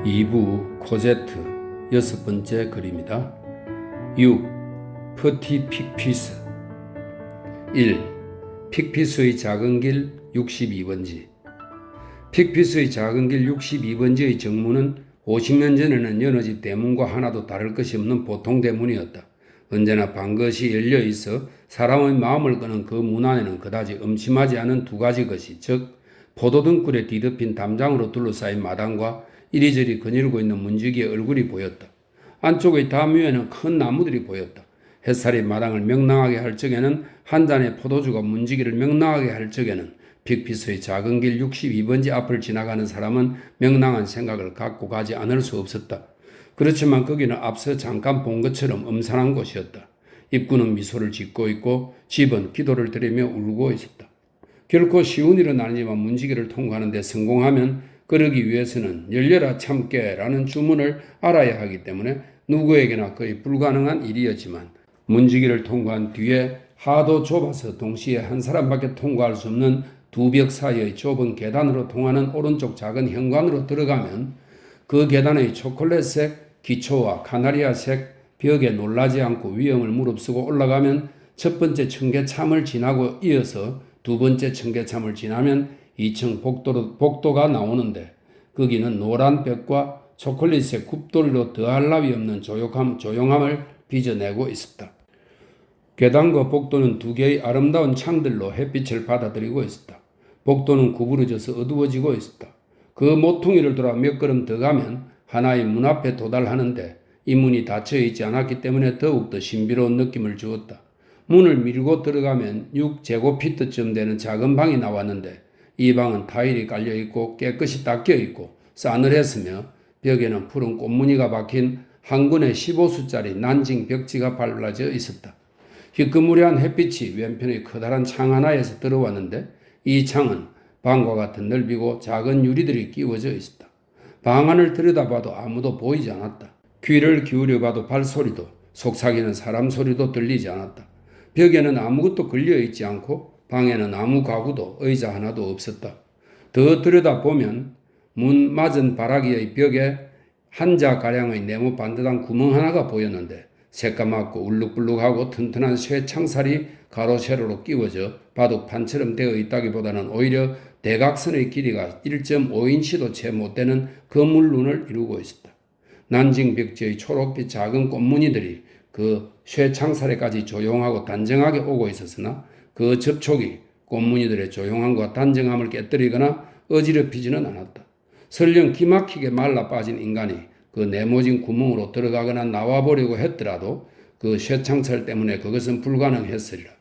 2부 코제트 6번째 글입니다. 6. 퍼티 픽피스 1. 픽피스의 작은 길 62번지. 픽피스의 작은 길 62번지의 정문은 50년 전에는 여느 집 대문과 하나도 다를 것이 없는 보통 대문이었다. 언제나 방긋이 열려 있어 사람의 마음을 끄는 그 문 안에는 그다지 음침하지 않은 두 가지 것이, 즉 포도등굴에 뒤덮인 담장으로 둘러싸인 마당과 이리저리 거닐고 있는 문지기의 얼굴이 보였다. 안쪽의 담 위에는 큰 나무들이 보였다. 햇살이 마당을 명랑하게 할 적에는 한 잔의 포도주가 문지기를 명랑하게 할 적에는 픽피스의 작은 길 62번지 앞을 지나가는 사람은 명랑한 생각을 갖고 가지 않을 수 없었다. 그렇지만 거기는 앞서 잠깐 본 것처럼 음산한 곳이었다. 입구는 미소를 짓고 있고 집은 기도를 드리며 울고 있었다. 결코 쉬운 일은 아니지만 문지기를 통과하는 데 성공하면 그러기 위해서는 열려라 참깨 라는 주문을 알아야 하기 때문에 누구에게나 거의 불가능한 일이었지만, 문지기를 통과한 뒤에 하도 좁아서 동시에 한 사람밖에 통과할 수 없는 두 벽 사이의 좁은 계단으로 통하는 오른쪽 작은 현관으로 들어가면 그 계단의 초콜릿색 기초와 카나리아색 벽에 놀라지 않고 위험을 무릅쓰고 올라가면 첫 번째 청계참을 지나고 이어서 두 번째 청계참을 지나면 2층 복도가 나오는데, 거기는 노란 벽과 초콜릿색 굽돌이로 더할 나위 없는 조용함을 빚어내고 있었다. 계단과 복도는 두 개의 아름다운 창들로 햇빛을 받아들이고 있었다. 복도는 구부러져서 어두워지고 있었다. 그 모퉁이를 돌아 몇 걸음 더 가면 하나의 문 앞에 도달하는데, 이 문이 닫혀 있지 않았기 때문에 더욱더 신비로운 느낌을 주었다. 문을 밀고 들어가면 6제곱피트쯤 되는 작은 방이 나왔는데, 이 방은 타일이 깔려있고 깨끗이 닦여있고 싸늘했으며 벽에는 푸른 꽃무늬가 박힌 한 권의 15수짜리 난징 벽지가 발라져 있었다. 희끄무리한 햇빛이 왼편의 커다란 창 하나에서 들어왔는데, 이 창은 방과 같은 넓이고 작은 유리들이 끼워져 있었다. 방 안을 들여다봐도 아무도 보이지 않았다. 귀를 기울여봐도 발소리도 속삭이는 사람 소리도 들리지 않았다. 벽에는 아무것도 걸려있지 않고 방에는 아무 가구도 의자 하나도 없었다. 더 들여다보면 문 맞은 바라기의 벽에 한자가량의 네모 반듯한 구멍 하나가 보였는데, 새까맣고 울룩불룩하고 튼튼한 쇠 창살이 가로 세로로 끼워져 바둑판처럼 되어 있다기보다는 오히려 대각선의 길이가 1.5인치도 채 못되는 거물눈을 이루고 있었다. 난징 벽지의 초록빛 작은 꽃무늬들이 그 쇠 창살에까지 조용하고 단정하게 오고 있었으나 그 접촉이 꽃무늬들의 조용함과 단정함을 깨뜨리거나 어지럽히지는 않았다. 설령 기막히게 말라 빠진 인간이 그 네모진 구멍으로 들어가거나 나와보려고 했더라도 그 쇠창살 때문에 그것은 불가능했으리라.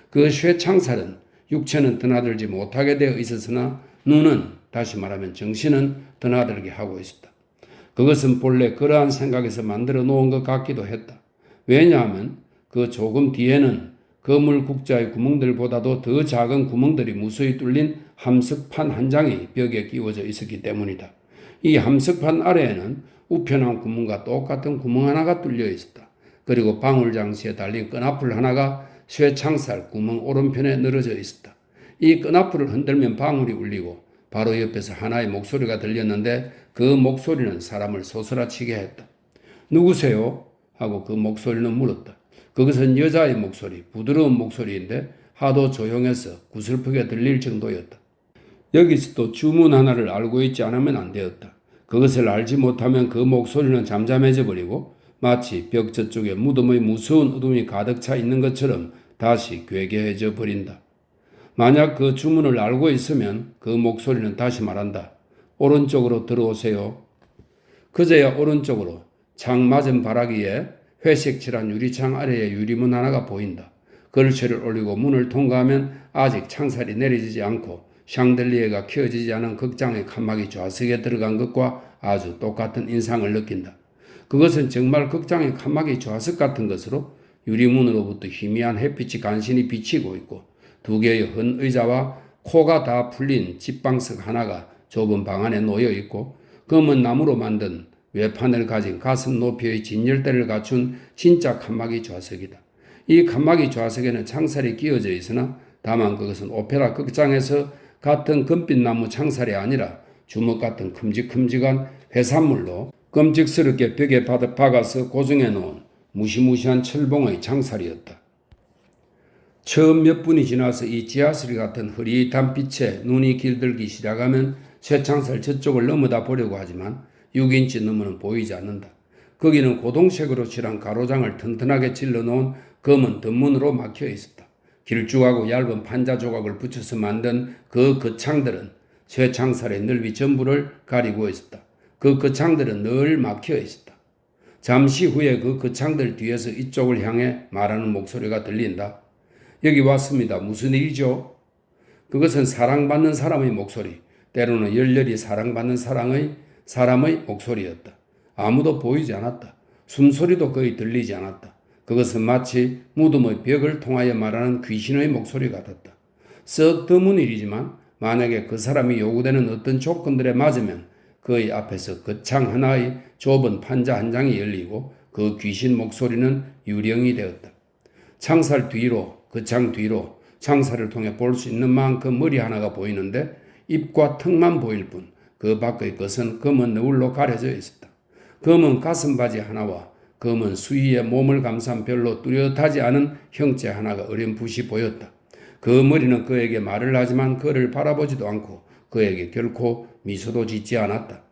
그 쇠창살은 육체는 드나들지 못하게 되어 있었으나 눈은, 다시 말하면 정신은 드나들게 하고 있었다. 그것은 본래 그러한 생각에서 만들어 놓은 것 같기도 했다. 왜냐하면 그 조금 뒤에는 거물 국자의 구멍들보다도 더 작은 구멍들이 무수히 뚫린 함석판 한 장이 벽에 끼워져 있었기 때문이다. 이 함석판 아래에는 우편한 구멍과 똑같은 구멍 하나가 뚫려 있었다. 그리고 방울장시에 달린 끈앞풀 하나가 쇠창살 구멍 오른편에 늘어져 있었다. 이 끈앞풀을 흔들면 방울이 울리고 바로 옆에서 하나의 목소리가 들렸는데, 그 목소리는 사람을 소스라치게 했다. 누구세요? 하고 그 목소리는 물었다. 그것은 여자의 목소리, 부드러운 목소리인데 하도 조용해서 구슬프게 들릴 정도였다. 여기서도 주문 하나를 알고 있지 않으면 안 되었다. 그것을 알지 못하면 그 목소리는 잠잠해져 버리고 마치 벽 저쪽에 무덤의 무서운 어둠이 가득 차 있는 것처럼 다시 괴괴해져 버린다. 만약 그 주문을 알고 있으면 그 목소리는 다시 말한다. 오른쪽으로 들어오세요. 그제야 오른쪽으로 창 맞은 바라기에 회색 칠한 유리창 아래에 유리문 하나가 보인다. 걸쇠를 올리고 문을 통과하면 아직 창살이 내려지지 않고 샹들리에가 켜지지 않은 극장의 칸막이 좌석에 들어간 것과 아주 똑같은 인상을 느낀다. 그것은 정말 극장의 칸막이 좌석 같은 것으로 유리문으로부터 희미한 햇빛이 간신히 비치고 있고, 두 개의 헌 의자와 코가 다 풀린 집방석 하나가 좁은 방 안에 놓여 있고, 검은 나무로 만든 외판을 가진 가슴 높이의 진열대를 갖춘 진짜 칸막이 좌석이다. 이 칸막이 좌석에는 창살이 끼워져 있으나 다만 그것은 오페라 극장에서 같은 금빛 나무 창살이 아니라 주먹 같은 큼직큼직한 해산물로 끔찍스럽게 벽에 박아서 고정해 놓은 무시무시한 철봉의 창살이었다. 처음 몇 분이 지나서 이 지하실 같은 흐릿한 빛에 눈이 길들기 시작하면 쇠창살 저쪽을 넘어다 보려고 하지만 6인치 너머는 보이지 않는다. 거기는 고동색으로 칠한 가로장을 튼튼하게 찔러놓은 검은 덧문으로 막혀 있었다. 길쭉하고 얇은 판자 조각을 붙여서 만든 그 거창들은 쇠창살의 넓이 전부를 가리고 있었다. 그 거창들은 늘 막혀 있었다. 잠시 후에 그 거창들 뒤에서 이쪽을 향해 말하는 목소리가 들린다. 여기 왔습니다. 무슨 일이죠? 그것은 사랑받는 사람의 목소리, 때로는 열렬히 사랑받는 사람의 목소리였다. 아무도 보이지 않았다. 숨소리도 거의 들리지 않았다. 그것은 마치 무덤의 벽을 통하여 말하는 귀신의 목소리 같았다. 썩 드문 일이지만 만약에 그 사람이 요구되는 어떤 조건들에 맞으면 그의 앞에서 거창 하나의 좁은 판자 한 장이 열리고 그 귀신 목소리는 유령이 되었다. 창살 뒤로, 거창 뒤로 창살을 통해 볼 수 있는 만큼 머리 하나가 보이는데 입과 턱만 보일 뿐 그 밖의 것은 검은 너울로 가려져 있었다. 검은 가슴바지 하나와 검은 수위에 몸을 감싼 별로 뚜렷하지 않은 형체 하나가 어렴풋이 보였다. 그 머리는 그에게 말을 하지만 그를 바라보지도 않고 그에게 결코 미소도 짓지 않았다.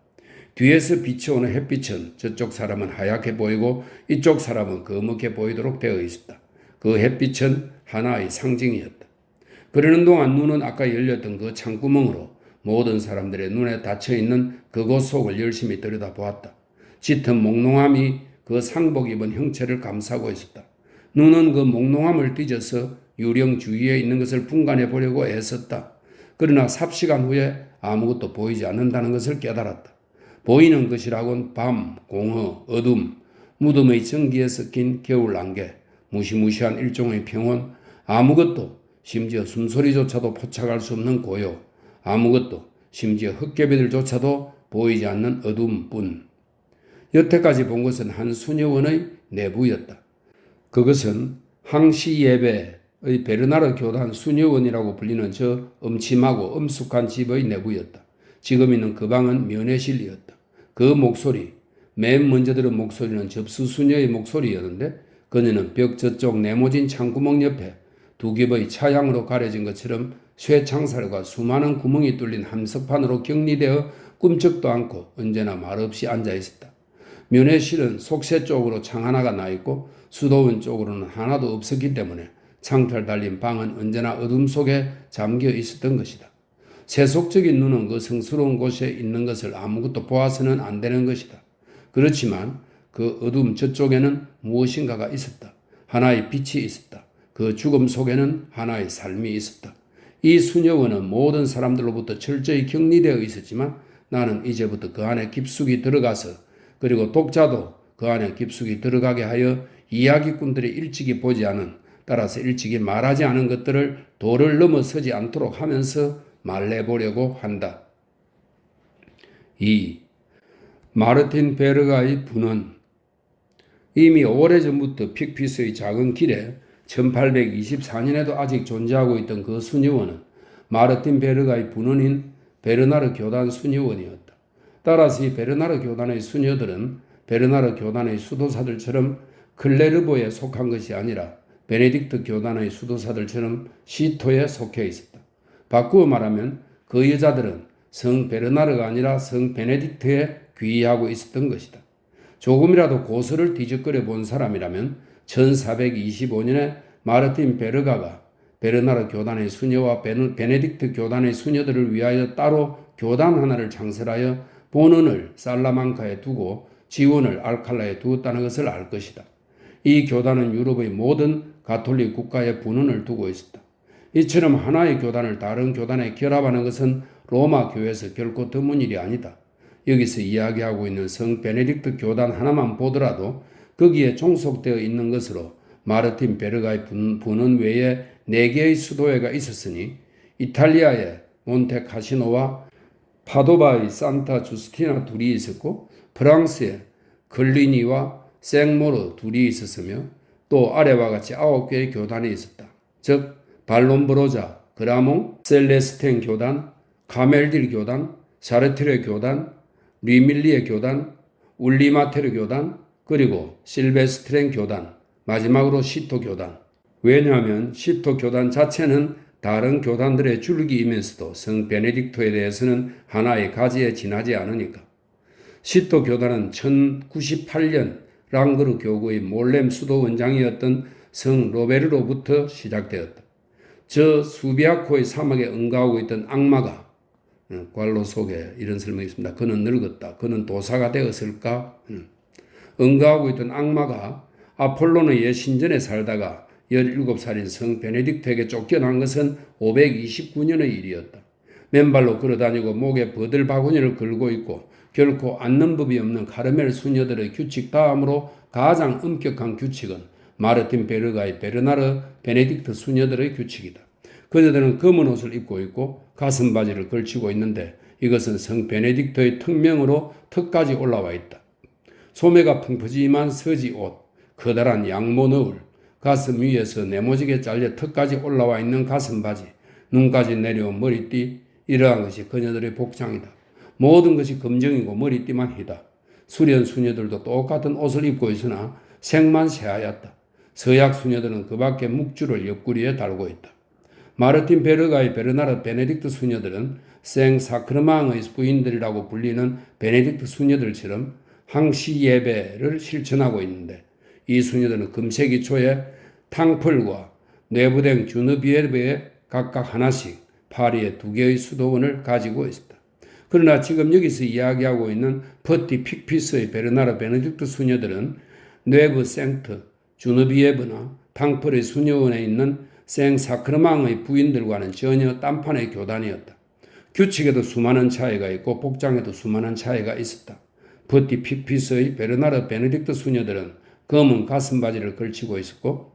뒤에서 비쳐오는 햇빛은 저쪽 사람은 하얗게 보이고 이쪽 사람은 거뭇게 보이도록 되어 있었다. 그 햇빛은 하나의 상징이었다. 그러는 동안 눈은 아까 열렸던 그 창구멍으로 모든 사람들의 눈에 닫혀있는 그곳 속을 열심히 들여다보았다. 짙은 몽롱함이 그 상복 입은 형체를 감싸고 있었다. 눈은 그 몽롱함을 뒤져서 유령 주위에 있는 것을 분간해 보려고 애썼다. 그러나 삽시간 후에 아무것도 보이지 않는다는 것을 깨달았다. 보이는 것이라곤 밤, 공허, 어둠, 무덤의 전기에 섞인 겨울 안개, 무시무시한 일종의 평온, 아무것도, 심지어 숨소리조차도 포착할 수 없는 고요, 아무것도, 심지어 흙개비들조차도 보이지 않는 어둠뿐. 여태까지 본 것은 한 수녀원의 내부였다. 그것은 항시 예배의 베르나르 교단 수녀원이라고 불리는 저 음침하고 엄숙한 집의 내부였다. 지금 있는 그 방은 면회실이었다. 그 목소리, 맨 먼저 들은 목소리는 접수 수녀의 목소리였는데 그녀는 벽 저쪽 네모진 창구멍 옆에 두 겹의 차양으로 가려진 것처럼 쇠창살과 수많은 구멍이 뚫린 함석판으로 격리되어 꿈쩍도 않고 언제나 말없이 앉아 있었다. 면회실은 속세 쪽으로 창 하나가 나 있고 수도원 쪽으로는 하나도 없었기 때문에 창틀 달린 방은 언제나 어둠 속에 잠겨 있었던 것이다. 세속적인 눈은 그 성스러운 곳에 있는 것을 아무것도 보아서는 안 되는 것이다. 그렇지만 그 어둠 저쪽에는 무엇인가가 있었다. 하나의 빛이 있었다. 그 죽음 속에는 하나의 삶이 있었다. 이 수녀원은 모든 사람들로부터 철저히 격리되어 있었지만 나는 이제부터 그 안에 깊숙이 들어가서 그리고 독자도 그 안에 깊숙이 들어가게 하여 이야기꾼들이 일찍이 보지 않은, 따라서 일찍이 말하지 않은 것들을 도를 넘어서지 않도록 하면서 말해보려고 한다. 2. 마르틴 베르가의 분원. 이미 오래전부터 픽피스의 작은 길에 1824년에도 아직 존재하고 있던 그 수녀원은 마르틴 베르가의 분원인 베르나르 교단 수녀원이었다. 따라서 이 베르나르 교단의 수녀들은 베르나르 교단의 수도사들처럼 클레르보에 속한 것이 아니라 베네딕트 교단의 수도사들처럼 시토에 속해 있었다. 바꾸어 말하면 그 여자들은 성 베르나르가 아니라 성 베네딕트에 귀의하고 있었던 것이다. 조금이라도 고서를 뒤적거려 본 사람이라면 1425년에 마르틴 베르가가 베르나르 교단의 수녀와 베네딕트 교단의 수녀들을 위하여 따로 교단 하나를 창설하여 본원을 살라망카에 두고 지원을 알칼라에 두었다는 것을 알 것이다. 이 교단은 유럽의 모든 가톨릭 국가에 분원을 두고 있었다. 이처럼 하나의 교단을 다른 교단에 결합하는 것은 로마 교회에서 결코 드문 일이 아니다. 여기서 이야기하고 있는 성 베네딕트 교단 하나만 보더라도 거기에 종속되어 있는 것으로 마르틴 베르가의 분원 외에 4개의 수도회가 있었으니 이탈리아의 몬테카시노와 파도바의 산타 주스티나 둘이 있었고 프랑스의 걸리니와 생모르 둘이 있었으며 또 아래와 같이 9개의 교단이 있었다. 즉 발롬브로자, 그라몽, 셀레스텐 교단, 카멜딜 교단, 사르트르 교단, 리밀리의 교단, 울리마테르 교단, 그리고 실베스트렌 교단, 마지막으로 시토 교단. 왜냐하면 시토 교단 자체는 다른 교단들의 줄기이면서도 성 베네딕토에 대해서는 하나의 가지에 지나지 않으니까. 시토 교단은 1098년 랑그르 교구의 몰렘 수도 원장이었던 성 로베르로부터 시작되었다. 저 수비아코의 사막에 응가하고 있던 악마가, 관로 속에 이런 설명이 있습니다. 그는 늙었다. 그는 도사가 되었을까? 응가하고 있던 악마가 아폴로의 신전에 살다가 17살인 성 베네딕트에게 쫓겨난 것은 529년의 일이었다. 맨발로 걸어다니고 목에 버들 바구니를 걸고 있고 결코 앉는 법이 없는 카르멜 수녀들의 규칙 다음으로 가장 엄격한 규칙은 마르틴 베르가의 베르나르 베네딕트 수녀들의 규칙이다. 그녀들은 검은 옷을 입고 있고 가슴 바지를 걸치고 있는데 이것은 성 베네딕토의 특명으로 턱까지 올라와 있다. 소매가 풍부지만 서지 옷, 커다란 양모 너울, 가슴 위에서 네모지게 잘려 턱까지 올라와 있는 가슴 바지, 눈까지 내려온 머리띠, 이러한 것이 그녀들의 복장이다. 모든 것이 검정이고 머리띠만 희다. 수련 수녀들도 똑같은 옷을 입고 있으나 색만 새하얗다. 서약 수녀들은 그 밖에 묵주를 옆구리에 달고 있다. 마르틴 베르가의 베르나르 베네딕트 수녀들은 생 사크르망의 부인들이라고 불리는 베네딕트 수녀들처럼 항시 예배를 실천하고 있는데 이 수녀들은 금세기 초에 탕펄과 네부댕 주느비에르에 각각 하나씩 파리에 2개의 수도원을 가지고 있었다. 그러나 지금 여기서 이야기하고 있는 퍼티 픽피스의 베르나르 베네딕트 수녀들은 네브 생트 주느비에브나 탕펄의 수녀원에 있는 생 사크르망의 부인들과는 전혀 딴판의 교단이었다. 규칙에도 수많은 차이가 있고 복장에도 수많은 차이가 있었다. 퍼티 픽피스의 베르나르 베네딕트 수녀들은 검은 가슴바지를 걸치고 있었고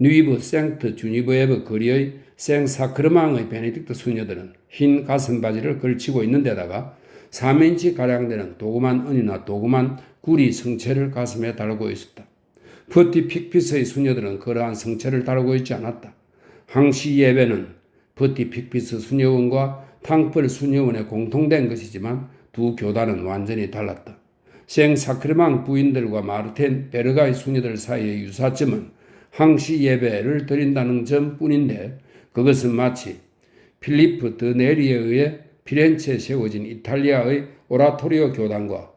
누이브 생트 주니브에브 거리의 생 사크르망의 베네딕트 수녀들은 흰 가슴바지를 걸치고 있는 데다가 3인치가량 되는 도구만 은이나 도구만 구리 성체를 가슴에 달고 있었다. 퍼티 픽피스의 수녀들은 그러한 성체를 달고 있지 않았다. 항시 예배는 퍼티 픽피스 수녀원과 탕펄 수녀원의 공통된 것이지만 두 교단은 완전히 달랐다. 생 사크르망 부인들과 마르텐 베르가의 수녀들 사이의 유사점은 항시 예배를 드린다는 점뿐인데 그것은 마치 필리프 드 네리에 의해 피렌체에 세워진 이탈리아의 오라토리오 교단과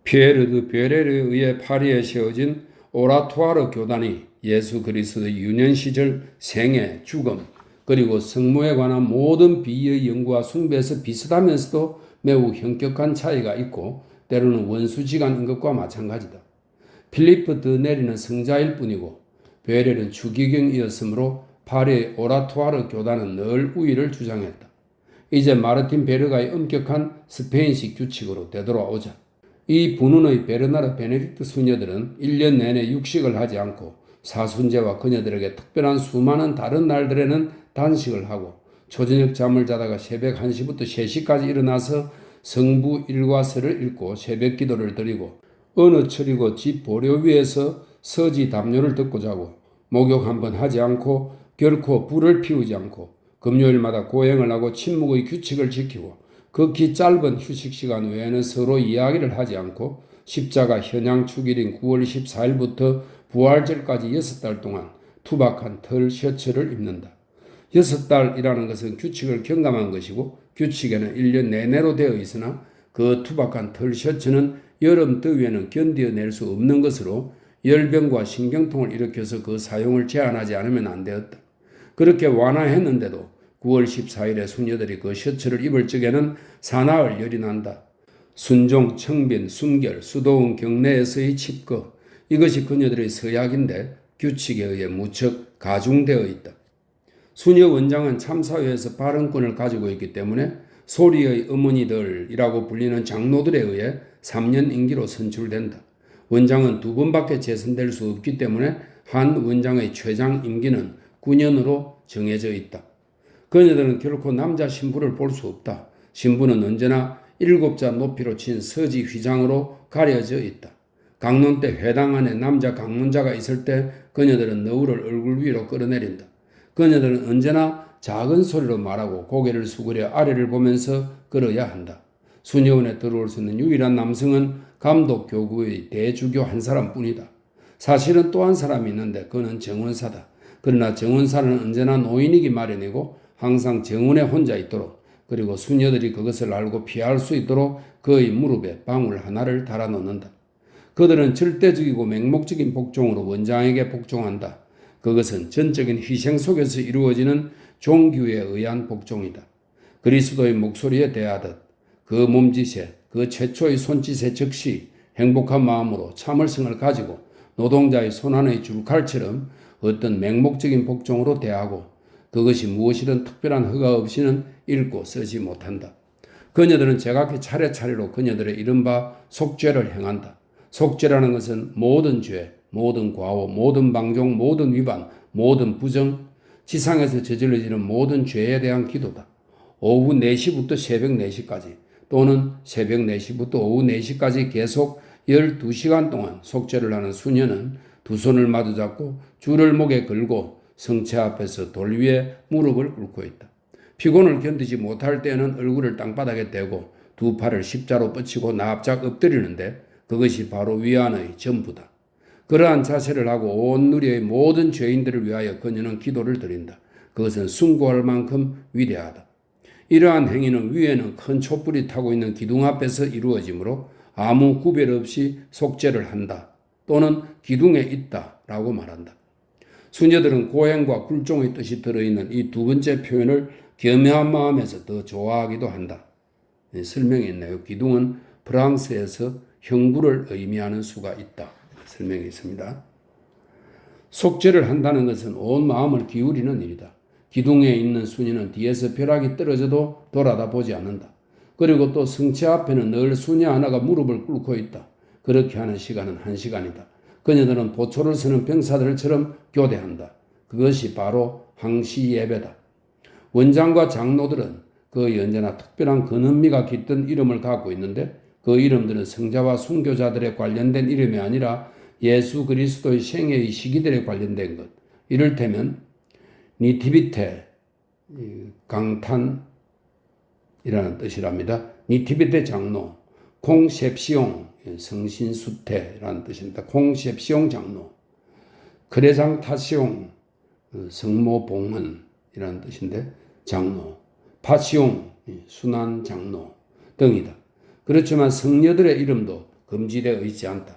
피에르 드 베레르에 의해 파리에 세워진 오라투아르 교단이 예수 그리스도의 유년 시절 생애, 죽음, 그리고 성모에 관한 모든 비의 연구와 숭배에서 비슷하면서도 매우 현격한 차이가 있고 때로는 원수지간인 것과 마찬가지다. 필리프 드 네리는 성자일 뿐이고 베렐은 추기경이었으므로 파리의 오라투아르 교단은 늘 우위를 주장했다. 이제 마르틴 베르가의 엄격한 스페인식 규칙으로 되돌아오자. 이 분운의 베르나르 베네딕트 수녀들은 1년 내내 육식을 하지 않고 사순제와 그녀들에게 특별한 수많은 다른 날들에는 단식을 하고 초저녁 잠을 자다가 새벽 1시부터 3시까지 일어나서 성부 일과서를 읽고 새벽 기도를 드리고 어느 철이고 집 보료 위에서 서지 담요를 덮고 자고 목욕 한번 하지 않고 결코 불을 피우지 않고 금요일마다 고행을 하고 침묵의 규칙을 지키고 극히 짧은 휴식 시간 외에는 서로 이야기를 하지 않고 십자가 현양 축일인 9월 14일부터 부활절까지 6달 동안 투박한 털 셔츠를 입는다. 6달이라는 것은 규칙을 경감한 것이고 규칙에는 1년 내내로 되어 있으나 그 투박한 털 셔츠는 여름 더위에는 견뎌낼 수 없는 것으로 열병과 신경통을 일으켜서 그 사용을 제한하지 않으면 안 되었다. 그렇게 완화했는데도 9월 14일에 수녀들이 그 셔츠를 입을 적에는 사나흘 열이 난다. 순종, 청빈, 순결, 수도원 경내에서의 칩거, 이것이 그녀들의 서약인데 규칙에 의해 무척 가중되어 있다. 수녀 원장은 참사회에서 발언권을 가지고 있기 때문에 소리의 어머니들이라고 불리는 장로들에 의해 3년 임기로 선출된다. 원장은 2번밖에 재선될 수 없기 때문에 한 원장의 최장 임기는 9년으로 정해져 있다. 그녀들은 결코 남자 신부를 볼 수 없다. 신부는 언제나 7자 높이로 친 서지 휘장으로 가려져 있다. 강론 때 회당 안에 남자 강론자가 있을 때 그녀들은 너울을 얼굴 위로 끌어내린다. 그녀들은 언제나 작은 소리로 말하고 고개를 수그려 아래를 보면서 걸어야 한다. 수녀원에 들어올 수 있는 유일한 남성은 감독 교구의 대주교 한 사람뿐이다. 사실은 또 한 사람이 있는데 그는 정원사다. 그러나 정원사는 언제나 노인이기 마련이고 항상 정원에 혼자 있도록, 그리고 수녀들이 그것을 알고 피할 수 있도록 그의 무릎에 방울 하나를 달아놓는다. 그들은 절대적이고 맹목적인 복종으로 원장에게 복종한다. 그것은 전적인 희생 속에서 이루어지는 종교에 의한 복종이다. 그리스도의 목소리에 대하듯 그 몸짓에, 그 최초의 손짓에 즉시 행복한 마음으로 참을성을 가지고 노동자의 손안의 줄칼처럼 어떤 맹목적인 복종으로 대하고, 그것이 무엇이든 특별한 허가 없이는 읽고 쓰지 못한다. 그녀들은 제각기 차례차례로 그녀들의 이른바 속죄를 행한다. 속죄라는 것은 모든 죄, 모든 과오, 모든 방종, 모든 위반, 모든 부정, 지상에서 저질러지는 모든 죄에 대한 기도다. 오후 4시부터 새벽 4시까지 또는 새벽 4시부터 오후 4시까지 계속 12시간 동안 속죄를 하는 수녀는 두 손을 마주잡고 줄을 목에 걸고 성체 앞에서 돌 위에 무릎을 꿇고 있다. 피곤을 견디지 못할 때는 얼굴을 땅바닥에 대고 두 팔을 십자로 뻗치고 납작 엎드리는데 그것이 바로 위안의 전부다. 그러한 자세를 하고 온 누리의 모든 죄인들을 위하여 그녀는 기도를 드린다. 그것은 숭고할 만큼 위대하다. 이러한 행위는 위에는 큰 촛불이 타고 있는 기둥 앞에서 이루어지므로 아무 구별 없이 속죄를 한다 또는 기둥에 있다 라고 말한다. 수녀들은 고행과 굴종의 뜻이 들어있는 이 두 번째 표현을 겸허한 마음에서 더 좋아하기도 한다. 설명이 있네요. 기둥은 프랑스에서 형구를 의미하는 수가 있다. 설명이 있습니다. 속죄를 한다는 것은 온 마음을 기울이는 일이다. 기둥에 있는 수녀는 뒤에서 벼락이 떨어져도 돌아다 보지 않는다. 그리고 또 성체 앞에는 늘 수녀 하나가 무릎을 꿇고 있다. 그렇게 하는 시간은 1시간이다. 그녀들은 보초를 서는 병사들처럼 교대한다. 그것이 바로 항시 예배다. 원장과 장로들은 그 언제나 특별한 근원미가 깃든 이름을 갖고 있는데 그 이름들은 성자와 순교자들에 관련된 이름이 아니라 예수 그리스도의 생애의 시기들에 관련된 것. 이를테면 니티비테, 강탄이라는 뜻이랍니다. 니티비테 장로, 콩셉시옹, 성신수태라는 뜻입니다. 콩셉시옹 장로, 크레장타시옹, 성모봉헌이라는 뜻인데 장로, 파시옹, 순환 장로 등이다. 그렇지만 성녀들의 이름도 금지되어 있지 않다.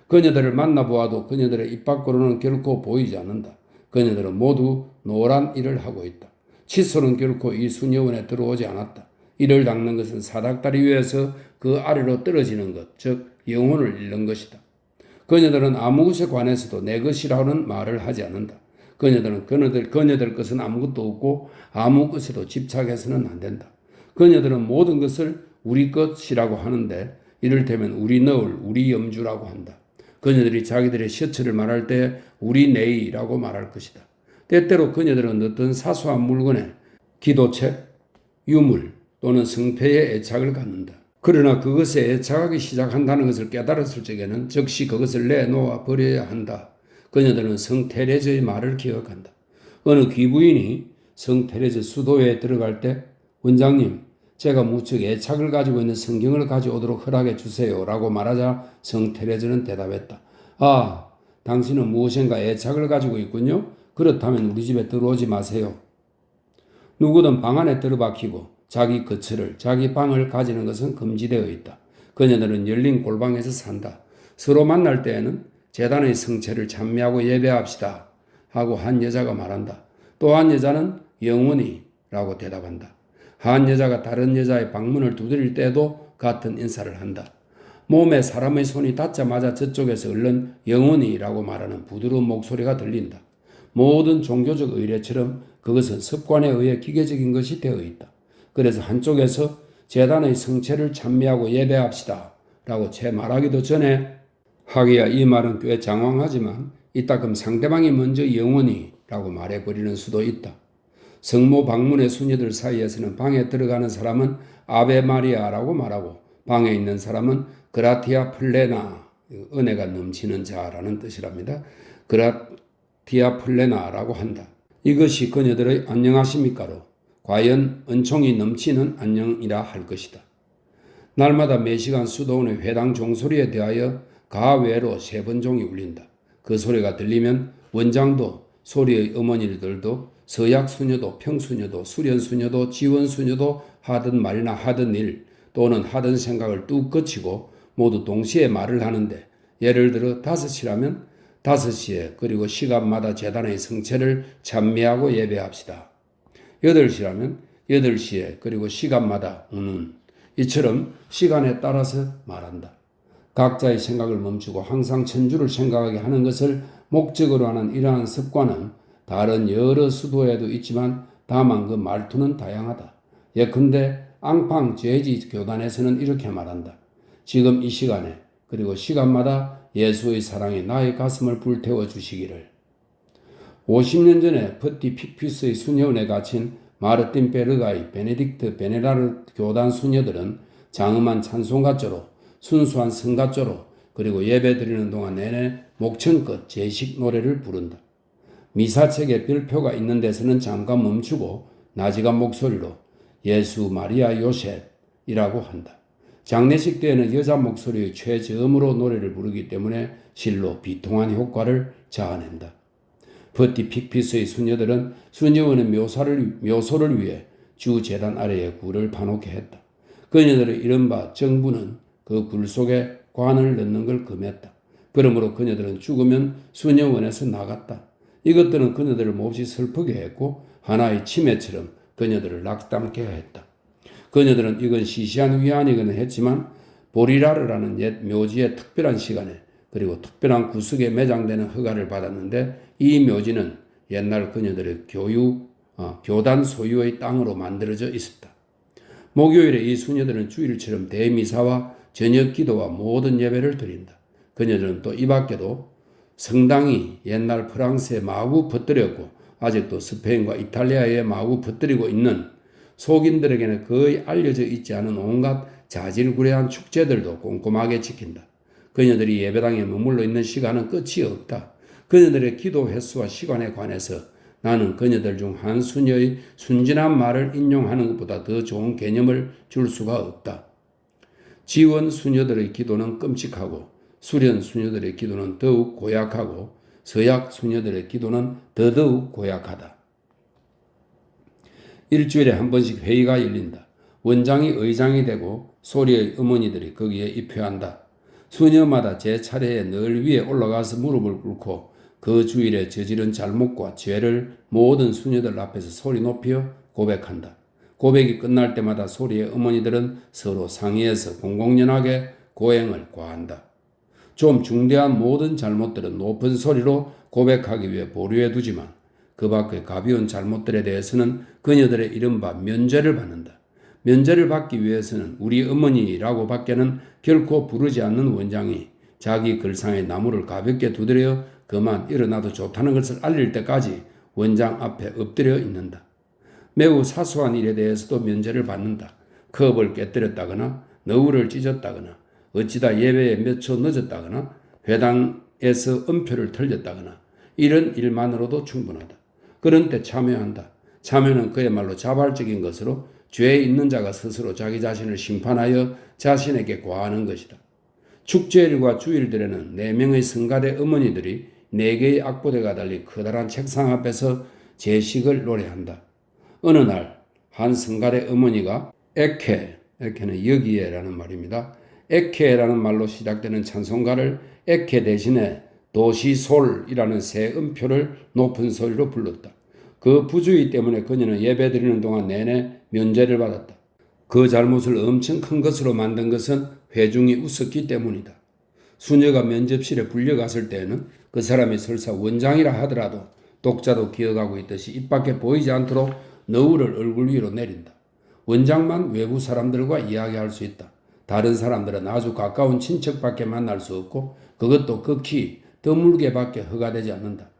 그녀들을 만나보아도 그녀들의 입 밖으로는 결코 보이지 않는다. 그녀들은 모두 노란 일을 하고 있다. 칫솔은 결코 이 수녀원에 들어오지 않았다. 이를 닦는 것은 사닥다리 위에서 그 아래로 떨어지는 것, 즉 영혼을 잃는 것이다. 그녀들은 아무 것에 관해서도 내 것이라는 말을 하지 않는다. 그녀들은 그녀들 것은 아무것도 없고 아무 것에도 집착해서는 안 된다. 그녀들은 모든 것을 우리 것이라고 하는데 이를테면 우리 너울, 우리 염주라고 한다. 그녀들이 자기들의 셔츠를 말할 때 우리 네이라고 말할 것이다. 때때로 그녀들은 어떤 사소한 물건에 기도책, 유물 또는 성패에 애착을 갖는다. 그러나 그것에 애착하기 시작한다는 것을 깨달았을 적에는 즉시 그것을 내놓아 버려야 한다. 그녀들은 성 테레즈의 말을 기억한다. 어느 귀부인이 성 테레즈 수도에 들어갈 때 원장님, 제가 무척 애착을 가지고 있는 성경을 가져오도록 허락해 주세요 라고 말하자 성 테레즈는 대답했다. 아, 당신은 무엇인가 애착을 가지고 있군요? 그렇다면 우리 집에 들어오지 마세요. 누구든 방 안에 들어박히고 자기 거처를, 자기 방을 가지는 것은 금지되어 있다. 그녀들은 열린 골방에서 산다. 서로 만날 때에는 제단의 성체를 찬미하고 예배합시다 하고 한 여자가 말한다. 또 한 여자는 영원히 라고 대답한다. 한 여자가 다른 여자의 방문을 두드릴 때도 같은 인사를 한다. 몸에 사람의 손이 닿자마자 저쪽에서 얼른 영원히라고 말하는 부드러운 목소리가 들린다. 모든 종교적 의례처럼 그것은 습관에 의해 기계적인 것이 되어 있다. 그래서 한쪽에서 제단의 성체를 찬미하고 예배합시다 라고 채 말하기도 전에 하기야 이 말은 꽤 장황하지만 이따금 상대방이 먼저 영원히 라고 말해버리는 수도 있다. 성모 방문의 수녀들 사이에서는 방에 들어가는 사람은 아베 마리아라고 말하고 방에 있는 사람은 그라티아 플레나, 은혜가 넘치는 자라는 뜻이랍니다. 그라티아 플레나라고 한다. 이것이 그녀들의 안녕하십니까로 과연 은총이 넘치는 안녕이라 할 것이다. 날마다 매시간 수도원의 회당 종소리에 대하여 가외로 3번 종이 울린다. 그 소리가 들리면 원장도 소리의 어머니들도 서약 수녀도 평수녀도 수련수녀도 지원수녀도 하던 말이나 하던 일 또는 하던 생각을 뚝 거치고 모두 동시에 말을 하는데, 예를 들어 5시라면 5시에 그리고 시간마다 제단의 성체를 찬미하고 예배합시다. 8시라면 8시에 그리고 시간마다 이처럼 시간에 따라서 말한다. 각자의 생각을 멈추고 항상 천주를 생각하게 하는 것을 목적으로 하는 이러한 습관은 다른 여러 수도에도 있지만 다만 그 말투는 다양하다. 예컨대 앙팡 재지 교단에서는 이렇게 말한다. 지금 이 시간에 그리고 시간마다 예수의 사랑이 나의 가슴을 불태워 주시기를. 50년 전에 퍼티 픽피스의 수녀원에 갇힌 마르틴 베르가의 베네딕트 베네라르 교단 수녀들은 장엄한 찬송가조로 순수한 성가조로 그리고 예배드리는 동안 내내 목청껏 제식 노래를 부른다. 미사책에 별표가 있는 데서는 잠깐 멈추고 나지간 목소리로 예수 마리아 요셉이라고 한다. 장례식 때에는 여자 목소리의 최저음으로 노래를 부르기 때문에 실로 비통한 효과를 자아낸다. 버티 픽피스의 수녀들은 수녀원의 묘소를 위해 주 제단 아래에 굴을 파놓게 했다. 그녀들의 이른바 정부는 그 굴 속에 관을 넣는 걸 금했다. 그러므로 그녀들은 죽으면 수녀원에서 나갔다. 이것들은 그녀들을 몹시 슬프게 했고 하나의 치매처럼 그녀들을 낙담케 했다. 그녀들은 이건 시시한 위안이기는 했지만 보리라르라는 옛 묘지의 특별한 시간에 그리고 특별한 구석에 매장되는 허가를 받았는데, 이 묘지는 옛날 그녀들의 교단 소유의 땅으로 만들어져 있었다. 목요일에 이 수녀들은 주일처럼 대미사와 저녁 기도와 모든 예배를 드린다. 그녀들은 또 이 밖에도 성당이 옛날 프랑스에 마구 퍼뜨렸고 아직도 스페인과 이탈리아에 마구 퍼뜨리고 있는 속인들에게는 거의 알려져 있지 않은 온갖 자질구레한 축제들도 꼼꼼하게 지킨다. 그녀들이 예배당에 머물러 있는 시간은 끝이 없다. 그녀들의 기도 횟수와 시간에 관해서 나는 그녀들 중 한 수녀의 순진한 말을 인용하는 것보다 더 좋은 개념을 줄 수가 없다. 지원 수녀들의 기도는 끔찍하고 수련 수녀들의 기도는 더욱 고약하고 서약 수녀들의 기도는 더더욱 고약하다. 일주일에 한 번씩 회의가 열린다. 원장이 의장이 되고 소리의 어머니들이 거기에 입회한다. 수녀마다 제 차례에 늘 위에 올라가서 무릎을 꿇고 그 주일에 저지른 잘못과 죄를 모든 수녀들 앞에서 소리 높여 고백한다. 고백이 끝날 때마다 소리의 어머니들은 서로 상의해서 공공연하게 고행을 고한다. 좀 중대한 모든 잘못들은 높은 소리로 고백하기 위해 보류해 두지만 그 밖의 가벼운 잘못들에 대해서는 그녀들의 이른바 면죄를 받는다. 면죄를 받기 위해서는 우리 어머니라고 밖에는 결코 부르지 않는 원장이 자기 글상에 나무를 가볍게 두드려 그만 일어나도 좋다는 것을 알릴 때까지 원장 앞에 엎드려 있는다. 매우 사소한 일에 대해서도 면죄를 받는다. 컵을 깨뜨렸다거나 너울을 찢었다거나 어찌다 예배에 몇 초 늦었다거나 회당에서 음표를 틀렸다거나 이런 일만으로도 충분하다. 그런 때 참여한다. 참여는 그야말로 자발적인 것으로 죄에 있는 자가 스스로 자기 자신을 심판하여 자신에게 고하는 것이다. 축제일과 주일들에는 4명의 성가대 어머니들이 4개의 악보대가 달린 커다란 책상 앞에서 제식을 노래한다. 어느 날 한 성가대 어머니가 에케는 여기에라는 말입니다. 에케라는 말로 시작되는 찬송가를 에케 대신에 도시솔이라는 새 음표를 높은 소리로 불렀다. 그 부주의 때문에 그녀는 예배드리는 동안 내내 면죄를 받았다. 그 잘못을 엄청 큰 것으로 만든 것은 회중이 웃었기 때문이다. 수녀가 면접실에 불려갔을 때에는 그 사람이 설사 원장이라 하더라도 독자도 기억하고 있듯이 입 밖에 보이지 않도록 너울을 얼굴 위로 내린다. 원장만 외부 사람들과 이야기할 수 있다. 다른 사람들은 아주 가까운 친척밖에 만날 수 없고 그것도 극히 드물게밖에 허가되지 않는다.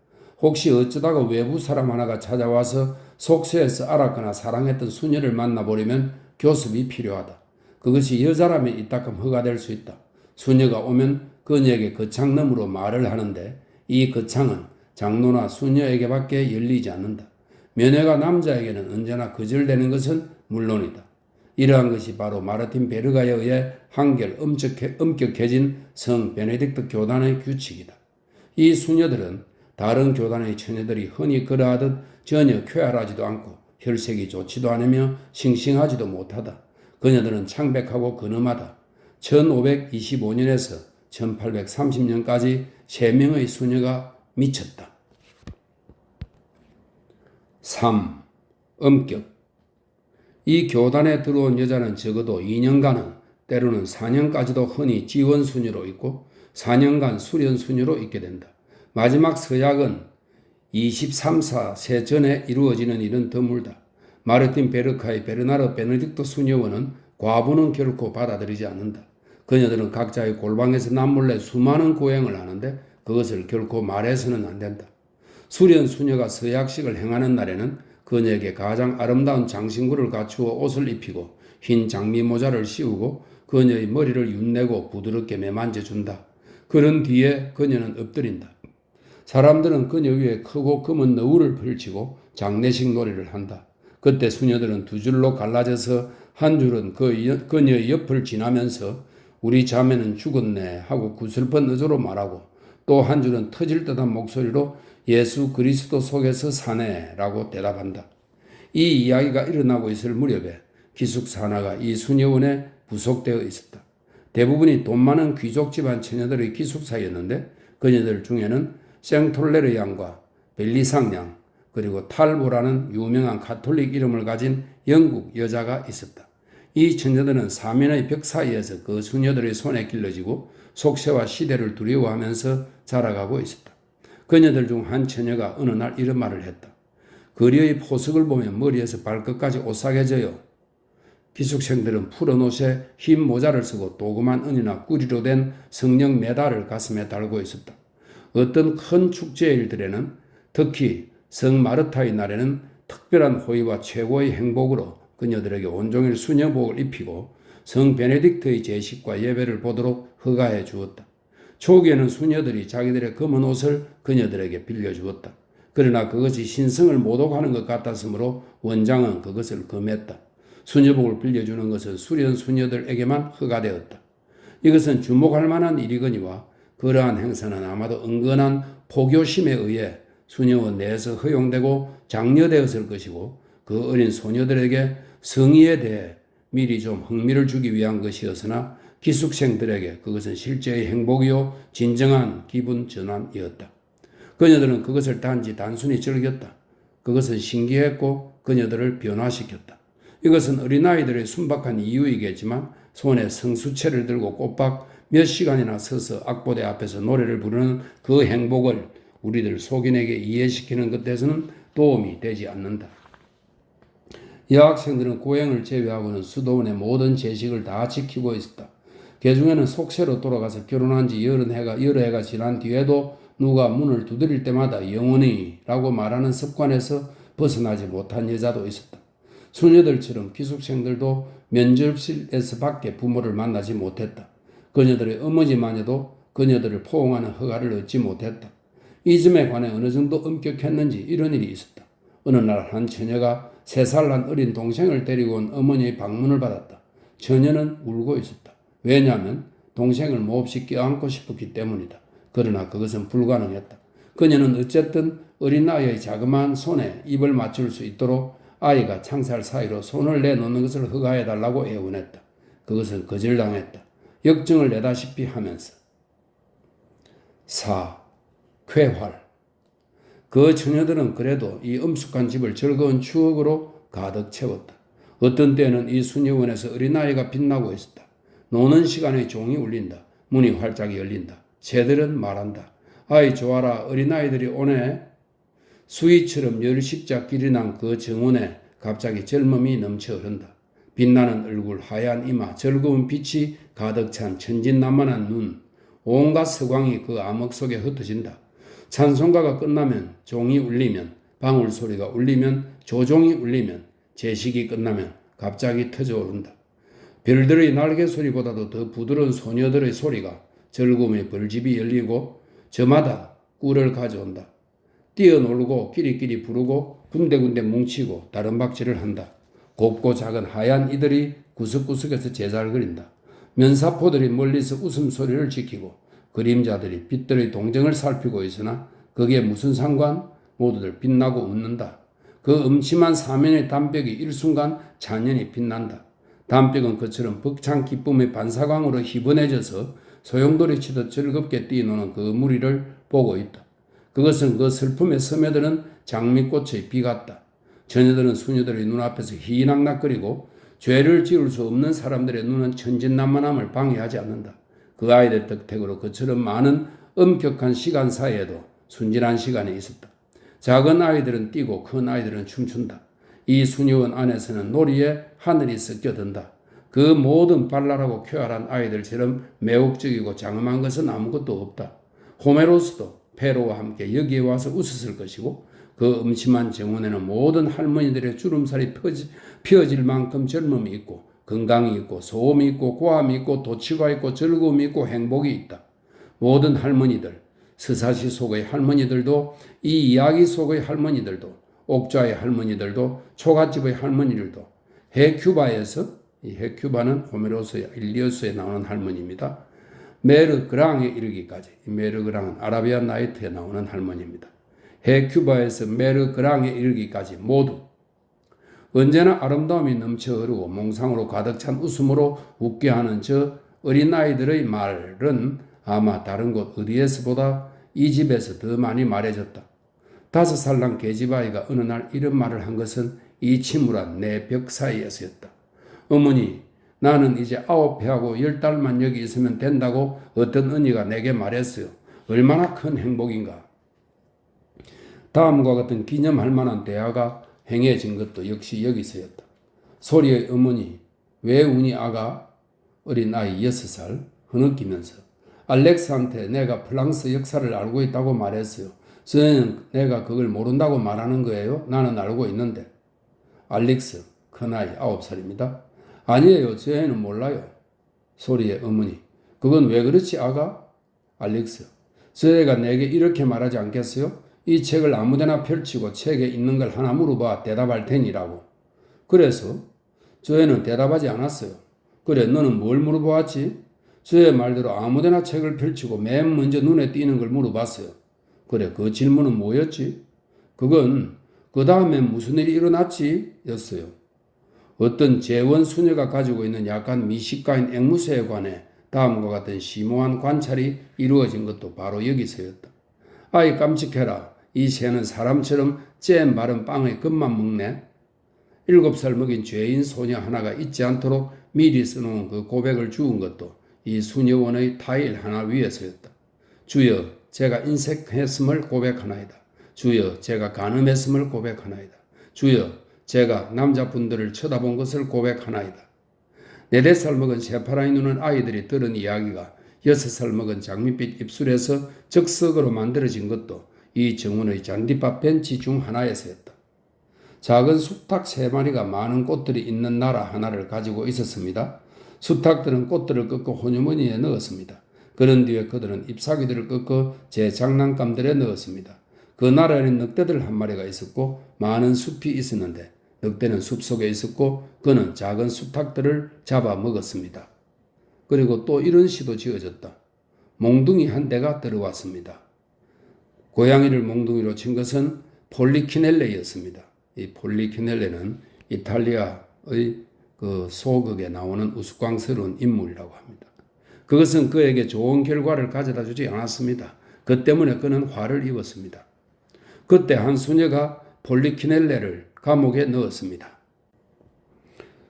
혹시 어쩌다가 외부 사람 하나가 찾아와서 속세에서 알았거나 사랑했던 수녀를 만나보려면 교습이 필요하다. 그것이 여자라면 이따금 허가될 수 있다. 수녀가 오면 그녀에게 거창놈으로 말을 하는데 이 거창은 장로나 수녀에게밖에 열리지 않는다. 면회가 남자에게는 언제나 거절되는 것은 물론이다. 이러한 것이 바로 마르틴 베르가에 의해 한결 엄격해진 성 베네딕트 교단의 규칙이다. 이 수녀들은 다른 교단의 처녀들이 흔히 그러하듯 전혀 쾌활하지도 않고 혈색이 좋지도 않으며 싱싱하지도 못하다. 그녀들은 창백하고 근엄하다. 1525년에서 1830년까지 3명의 수녀가 미쳤다. 3. 엄격. 이 교단에 들어온 여자는 적어도 2년간은 때로는 4년까지도 흔히 지원수녀로 있고 4년간 수련수녀로 있게 된다. 마지막 서약은 23세 전에 이루어지는 일은 드물다. 마르틴 베르카의 베르나르 베네딕토 수녀원은 과부는 결코 받아들이지 않는다. 그녀들은 각자의 골방에서 남몰래 수많은 고행을 하는데 그것을 결코 말해서는 안 된다. 수련 수녀가 서약식을 행하는 날에는 그녀에게 가장 아름다운 장신구를 갖추어 옷을 입히고 흰 장미 모자를 씌우고 그녀의 머리를 윤내고 부드럽게 매만져준다. 그런 뒤에 그녀는 엎드린다. 사람들은 그녀 위에 크고 검은 너울을 펼치고 장례식 놀이를 한다. 그때 수녀들은 두 줄로 갈라져서 한 줄은 그녀의 옆을 지나면서 우리 자매는 죽었네 하고 구슬픈 어조로 말하고 또 한 줄은 터질 듯한 목소리로 예수 그리스도 속에서 사네 라고 대답한다. 이 이야기가 일어나고 있을 무렵에 기숙사 하나가 이 수녀원에 부속되어 있었다. 대부분이 돈 많은 귀족 집안 처녀들의 기숙사였는데 그녀들 중에는 생톨레르 양과 벨리상 양 그리고 탈보라는 유명한 가톨릭 이름을 가진 영국 여자가 있었다. 이 처녀들은 사면의 벽 사이에서 그 수녀들의 손에 길러지고 속세와 시대를 두려워하면서 자라가고 있었다. 그녀들 중 한 처녀가 어느 날 이런 말을 했다. 거리의 포석을 보면 머리에서 발끝까지 오싹해져요. 기숙생들은 푸른 옷에 흰 모자를 쓰고 도금한 은이나 꾸리로 된 성령 메달을 가슴에 달고 있었다. 어떤 큰 축제일들에는 특히 성 마르타의 날에는 특별한 호의와 최고의 행복으로 그녀들에게 온종일 수녀복을 입히고 성 베네딕트의 제식과 예배를 보도록 허가해 주었다. 초기에는 수녀들이 자기들의 검은 옷을 그녀들에게 빌려주었다. 그러나 그것이 신성을 모독하는 것 같았으므로 원장은 그것을 금했다. 수녀복을 빌려주는 것은 수련 수녀들에게만 허가되었다. 이것은 주목할 만한 일이거니와 그러한 행사는 아마도 은근한 포교심에 의해 수녀원 내에서 허용되고 장려되었을 것이고 그 어린 소녀들에게 성의에 대해 미리 좀 흥미를 주기 위한 것이었으나 기숙생들에게 그것은 실제의 행복이요 진정한 기분 전환이었다. 그녀들은 그것을 단순히 즐겼다. 그것은 신기했고 그녀들을 변화시켰다. 이것은 어린아이들의 순박한 이유이겠지만 손에 성수채를 들고 꼬박 몇 시간이나 서서 악보대 앞에서 노래를 부르는 그 행복을 우리들 속인에게 이해시키는 것에서는 도움이 되지 않는다. 여학생들은 고행을 제외하고는 수도원의 모든 제식을 다 지키고 있었다. 개중에는 속세로 돌아가서 결혼한 지 여러 해가 지난 뒤에도 누가 문을 두드릴 때마다 영원히 라고 말하는 습관에서 벗어나지 못한 여자도 있었다. 수녀들처럼 기숙생들도 면접실에서 밖에 부모를 만나지 못했다. 그녀들의 어머니마저도 그녀들을 포옹하는 허가를 얻지 못했다. 이 점에 관해 어느 정도 엄격했는지 이런 일이 있었다. 어느 날 한 처녀가 3살 난 어린 동생을 데리고 온 어머니의 방문을 받았다. 처녀는 울고 있었다. 왜냐하면 동생을 몹시 껴안고 싶었기 때문이다. 그러나 그것은 불가능했다. 그녀는 어쨌든 어린아이의 자그마한 손에 입을 맞출 수 있도록 아이가 창살 사이로 손을 내놓는 것을 허가해달라고 애원했다. 그것은 거절당했다. 역증을 내다시피 하면서. 4. 쾌활. 그 처녀들은 그래도 이 엄숙한 집을 즐거운 추억으로 가득 채웠다. 어떤 때는 이 수녀원에서 어린아이가 빛나고 있었다. 노는 시간에 종이 울린다. 문이 활짝 열린다. 새들은 말한다. 아이 좋아라 어린아이들이 오네. 수위처럼 열 십자길이 난 그 정원에 갑자기 젊음이 넘쳐 흐른다. 빛나는 얼굴, 하얀 이마, 즐거운 빛이 가득 찬 천진난만한 눈, 온갖 서광이 그 암흑 속에 흩어진다. 찬송가가 끝나면 종이 울리면 방울 소리가 울리면 조종이 울리면 제식이 끝나면 갑자기 터져오른다. 별들의 날개 소리보다도 더 부드러운 소녀들의 소리가 즐거움의 벌집이 열리고 저마다 꿀을 가져온다. 뛰어놀고 끼리끼리 부르고 군데군데 뭉치고 다른 박질을 한다. 곱고 작은 하얀 이들이 구석구석에서 제자를 그린다. 면사포들이 멀리서 웃음소리를 지키고 그림자들이 빛들의 동정을 살피고 있으나 거기에 무슨 상관? 모두들 빛나고 웃는다. 그 음침한 사면의 담벽이 일순간 잔연히 빛난다. 담벽은 그처럼 벅찬 기쁨의 반사광으로 희번해져서 소용돌이 치듯 즐겁게 뛰노는 그 무리를 보고 있다. 그것은 그 슬픔에 스며드는 장미꽃의 비 같다. 처녀들은 수녀들의 눈앞에서 희낙낙거리고 죄를 지을 수 없는 사람들의 눈은 천진난만함을 방해하지 않는다. 그 아이들 덕택으로 그처럼 많은 엄격한 시간 사이에도 순진한 시간이 있었다. 작은 아이들은 뛰고 큰 아이들은 춤춘다. 이 수녀원 안에서는 놀이에 하늘이 섞여든다. 그 모든 발랄하고 쾌활한 아이들처럼 매혹적이고 장엄한 것은 아무것도 없다. 호메로스도 페로와 함께 여기에 와서 웃었을 것이고 그 음침한 정원에는 모든 할머니들의 주름살이 피어질 만큼 젊음이 있고 건강이 있고 소음이 있고 고함이 있고 도치가 있고 즐거움이 있고 행복이 있다. 모든 할머니들, 스사시 속의 할머니들도 이 이야기 속의 할머니들도 옥좌의 할머니들도 초가집의 할머니들도 헤큐바에서 이 헤큐바는 호메로스의 일리어스에 나오는 할머니입니다. 메르그랑에 이르기까지 메르그랑은 아라비안 나이트에 나오는 할머니입니다. 헤큐바에서 메르그랑에 이르기까지 모두 언제나 아름다움이 넘쳐 흐르고 몽상으로 가득 찬 웃음으로 웃게 하는 저 어린아이들의 말은 아마 다른 곳 어디에서보다 이 집에서 더 많이 말해졌다. 5살난 계집아이가 어느 날 이런 말을 한 것은 이 침울한 내 벽 사이에서였다. 어머니, 나는 이제 9회하고 10달만 여기 있으면 된다고 어떤 언니가 내게 말했어요. 얼마나 큰 행복인가. 다음과 같은 기념할 만한 대화가 행해진 것도 역시 여기서였다. 소리의 어머니, 왜 우니 아가? 어린 아이 6살 흐느끼면서 알렉스한테 내가 프랑스 역사를 알고 있다고 말했어요. 저는 내가 그걸 모른다고 말하는 거예요? 나는 알고 있는데. 알렉스, 큰아이 9살입니다. 아니에요. 저 애는 몰라요. 소리의 어머니, 그건 왜 그렇지 아가? 알렉스, 저 애가 내게 이렇게 말하지 않겠어요? 이 책을 아무데나 펼치고 책에 있는 걸 하나 물어봐 대답할 테니라고. 그래서 저 애는 대답하지 않았어요. 그래, 너는 뭘 물어보았지? 저의 말대로 아무데나 책을 펼치고 맨 먼저 눈에 띄는 걸 물어봤어요. 그래, 그 질문은 뭐였지? 그건 그 다음에 무슨 일이 일어났지? 였어요. 어떤 재원 수녀가 가지고 있는 약간 미식가인 앵무새에 관해 다음과 같은 심오한 관찰이 이루어진 것도 바로 여기서였다. 아이 깜찍해라. 이 새는 사람처럼 잼 바른 빵의 끝만 먹네. 7살 먹인 죄인 소녀 하나가 잊지 않도록 미리 써놓은 그 고백을 주운 것도 이 수녀원의 타일 하나 위에서였다. 주여, 제가 인색했음을 고백하나이다. 주여, 제가 간음했음을 고백하나이다. 주여, 제가 남자분들을 쳐다본 것을 고백하나이다. 4살 먹은 새파라이 눈은 아이들이 들은 이야기가 6살 먹은 장밋빛 입술에서 적석으로 만들어진 것도 이 정원의 잔디밭 벤치 중 하나에서였다. 작은 수탉 3마리가 많은 꽃들이 있는 나라 하나를 가지고 있었습니다. 수탉들은 꽃들을 꺾어 호주머니에 넣었습니다. 그런 뒤에 그들은 잎사귀들을 꺾어 제 장난감들에 넣었습니다. 그 나라에는 늑대들 한 마리가 있었고 많은 숲이 있었는데 늑대는 숲속에 있었고 그는 작은 수탉들을 잡아 먹었습니다. 그리고 또 이런 시도 지어졌다. 몽둥이 한 대가 들어왔습니다. 고양이를 몽둥이로 친 것은 폴리키넬레였습니다. 이 폴리키넬레는 이탈리아의 그 소극에 나오는 우스꽝스러운 인물이라고 합니다. 그것은 그에게 좋은 결과를 가져다 주지 않았습니다. 그 때문에 그는 화를 입었습니다. 그때 한 수녀가 폴리키넬레를 감옥에 넣었습니다.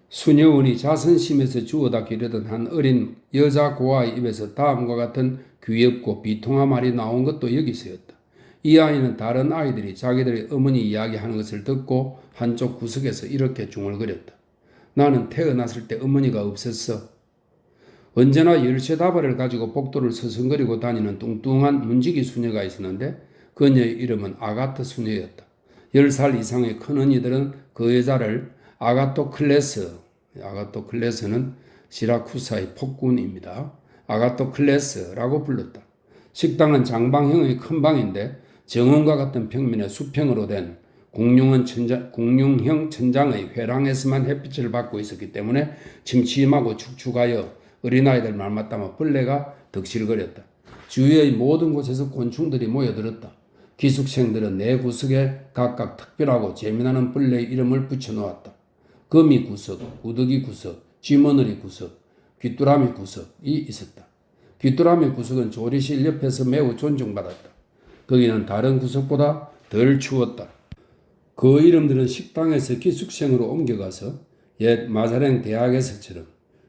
수녀원이 자선심에서 주워다 기르던 한 어린 여자 고아의 입에서 다음과 같은 귀엽고 비통한 말이 나온 것도 여기서였다. 이 아이는 다른 아이들이 자기들의 어머니 이야기하는 것을 듣고 한쪽 구석에서 이렇게 중얼거렸다. 나는 태어났을 때 어머니가 없었어. 언제나 열쇠다발을 가지고 복도를 서성거리고 다니는 뚱뚱한 문지기 수녀가 있었는데 그녀의 이름은 아가트 수녀였다. 10살 이상의 큰언니들은 그 여자를 아가토클레스는 시라쿠사의 폭군입니다. 아가토클레스라고 불렀다. 식당은 장방형의 큰 방인데 정원과 같은 평면의 수평으로 된 공룡형 천장의 회랑에서만 햇빛을 받고 있었기 때문에 침침하고 축축하여 어린아이들 말마따마 벌레가 덕실거렸다. 주위의 모든 곳에서 곤충들이 모여들었다. 기숙생들은 내 구석에 각각 특별하고 재미나는 벌레의 이름을 붙여놓았다. 거미 구석, 구더기 구석, 쥐머느리 구석, 귀뚜라미 구석이 있었다. 귀뚜라미 구석은 조리실 옆에서 매우 존중받았다. 거기는 다른 구석보다 덜 추웠다. 그 이름들은 식당에서 기숙생으로 옮겨가서 옛 마자랭 대학에서처럼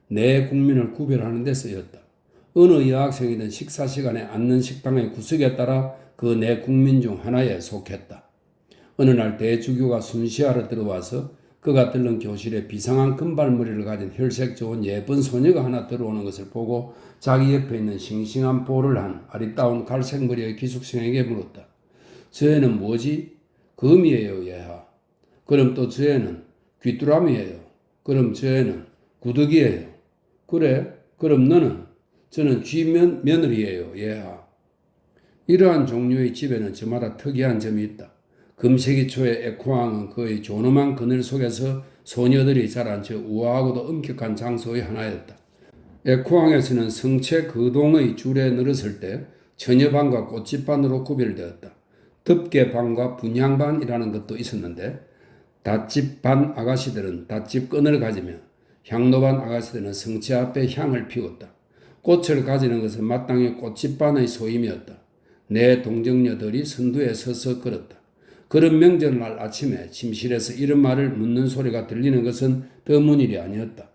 내 국민을 구별하는 데 쓰였다. 어느 여학생이든 식사 시간에 앉는 식당의 구석에 따라 그 내 국민 중 하나에 속했다. 어느 날 대주교가 순시하러 들어와서 그가 들른 교실에 비상한 금발머리를 가진 혈색 좋은 예쁜 소녀가 하나 들어오는 것을 보고 자기 옆에 있는 싱싱한 볼을 한 아리따운 갈색 머리의 기숙생에게 물었다. 저 애는 뭐지? 거미예요, 얘하. 그럼 또 저 애는 귀뚜라미예요. 그럼 저 애는 구더기예요. 그래? 그럼 너는? 저는 쥐며느리예요, 얘하. 이러한 종류의 집에는 저마다 특이한 점이 있다. 금세기 초의 에코항은 그의 존엄한 그늘 속에서 소녀들이 자란 저 우아하고도 엄격한 장소의 하나였다. 에코항에서는 성체 거동의 줄에 늘었을 때 처녀반과 꽃집반으로 구별되었다. 덮개반과 분향반이라는 것도 있었는데 닷집반 아가씨들은 닷집 끈을 가지며 향로반 아가씨들은 성체 앞에 향을 피웠다. 꽃을 가지는 것은 마땅히 꽃집반의 소임이었다. 내 동정녀들이 선두에 서서 걸었다. 그런 명절날 아침에 침실에서 이런 말을 묻는 소리가 들리는 것은 드문 일이 아니었다.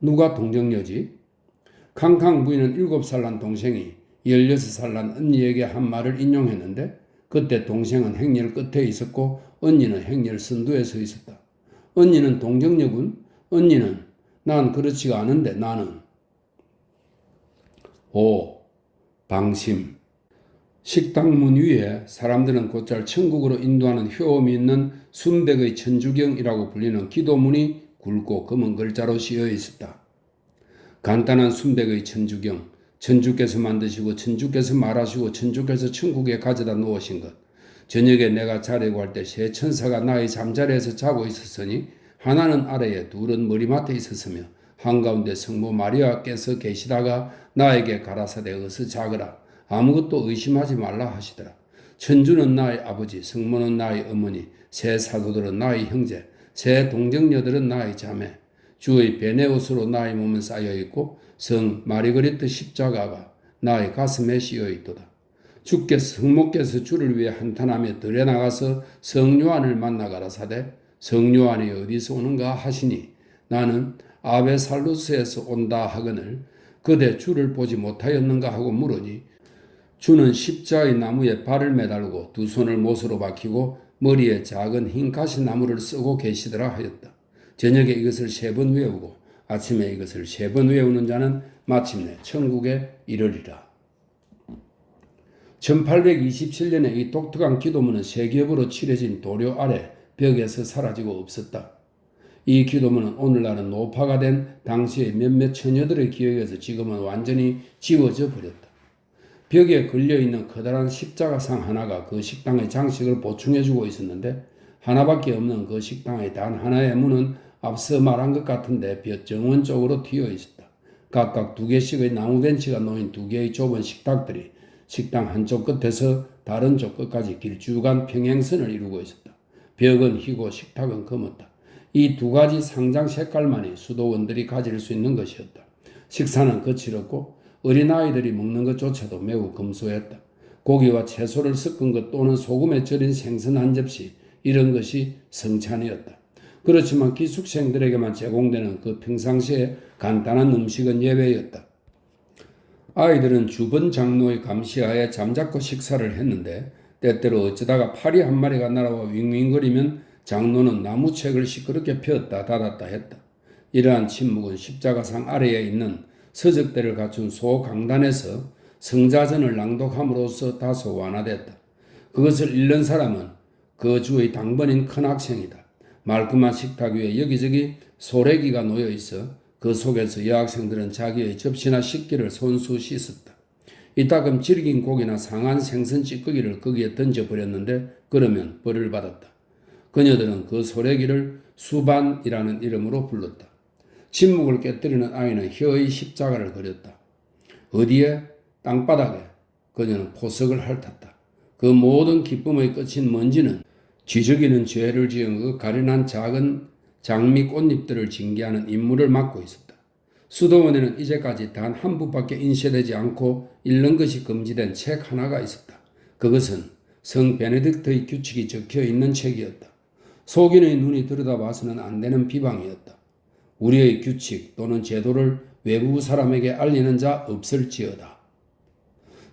누가 동정녀지? 캉캉 부인은 7살 난 동생이 16살 난 언니에게 한 말을 인용했는데 그때 동생은 행렬 끝에 있었고 언니는 행렬 선두에 서 있었다. 언니는 동정녀군? 언니는 난 그렇지가 않은데 나는. 방심. 식당 문 위에 사람들은 곧잘 천국으로 인도하는 효험이 있는 순백의 천주경이라고 불리는 기도문이 굵고 검은 글자로 씌어 있었다. 간단한 순백의 천주경, 천주께서 만드시고 천주께서 말하시고 천주께서 천국에 가져다 놓으신 것. 저녁에 내가 자려고 할 때 세 천사가 나의 잠자리에서 자고 있었으니 하나는 아래에 둘은 머리맡에 있었으며 한가운데 성모 마리아께서 계시다가 나에게 가라사대 어서 자거라. 아무것도 의심하지 말라 하시더라. 천주는 나의 아버지, 성모는 나의 어머니, 세 사도들은 나의 형제, 세 동정녀들은 나의 자매, 주의 베네옷으로 나의 몸은 쌓여있고 성 마리그리트 십자가가 나의 가슴에 씌어있도다. 주께서 성모께서 주를 위해 한탄하며 들에 나가서 성요한을 만나 가라사대 성요한이 어디서 오는가 하시니 나는 아베살루스에서 온다 하거늘 그대 주를 보지 못하였는가 하고 물으니 주는 십자의 나무에 발을 매달고 두 손을 못으로 박히고 머리에 작은 흰 가시나무를 쓰고 계시더라 하였다. 저녁에 이것을 3번 외우고 아침에 이것을 3번 외우는 자는 마침내 천국에 이르리라. 1827년에 이 독특한 기도문은 세 겹으로 칠해진 도료 아래 벽에서 사라지고 없었다. 이 기도문은 오늘날은 노파가 된 당시의 몇몇 처녀들의 기억에서 지금은 완전히 지워져 버렸다. 벽에 걸려있는 커다란 십자가상 하나가 그 식당의 장식을 보충해주고 있었는데 하나밖에 없는 그 식당의 단 하나의 문은 앞서 말한 것 같은데 벽 정원 쪽으로 튀어 있었다. 각각 2개씩의 나무 벤치가 놓인 2개의 좁은 식탁들이 식당 한쪽 끝에서 다른 쪽 끝까지 길쭉한 평행선을 이루고 있었다. 벽은 희고 식탁은 검었다. 이 2가지 상장 색깔만이 수도원들이 가질 수 있는 것이었다. 식사는 거칠었고 어린아이들이 먹는 것조차도 매우 검소했다. 고기와 채소를 섞은 것 또는 소금에 절인 생선 한 접시 이런 것이 성찬이었다. 그렇지만 기숙생들에게만 제공되는 그 평상시에 간단한 음식은 예외였다. 아이들은 주번 장로의 감시하에 잠자코 식사를 했는데 때때로 어쩌다가 파리 한 마리가 날아와 윙윙거리면 장로는 나무책을 시끄럽게 폈다 닫았다 했다. 이러한 침묵은 십자가상 아래에 있는 서적대를 갖춘 소강단에서 성자전을 낭독함으로써 다소 완화됐다. 그것을 읽는 사람은 그 주의 당번인 큰 학생이다. 말끔한 식탁 위에 여기저기 소래기가 놓여 있어 그 속에서 여학생들은 자기의 접시나 식기를 손수 씻었다. 이따금 질긴 고기나 상한 생선 찌꺼기를 거기에 던져버렸는데 그러면 벌을 받았다. 그녀들은 그 소래기를 수반이라는 이름으로 불렀다. 침묵을 깨뜨리는 아이는 혀의 십자가를 그렸다. 어디에? 땅바닥에. 그녀는 포석을 핥았다. 그 모든 기쁨의 끝인 먼지는 쥐저기는 죄를 지은 그 가련한 작은 장미 꽃잎들을 징계하는 임무를 맡고 있었다. 수도원에는 이제까지 단 한 부밖에 인쇄되지 않고 읽는 것이 금지된 책 하나가 있었다. 그것은 성 베네딕트의 규칙이 적혀 있는 책이었다. 속인의 눈이 들여다봐서는 안 되는 비방이었다. 우리의 규칙 또는 제도를 외부 사람에게 알리는 자 없을지어다.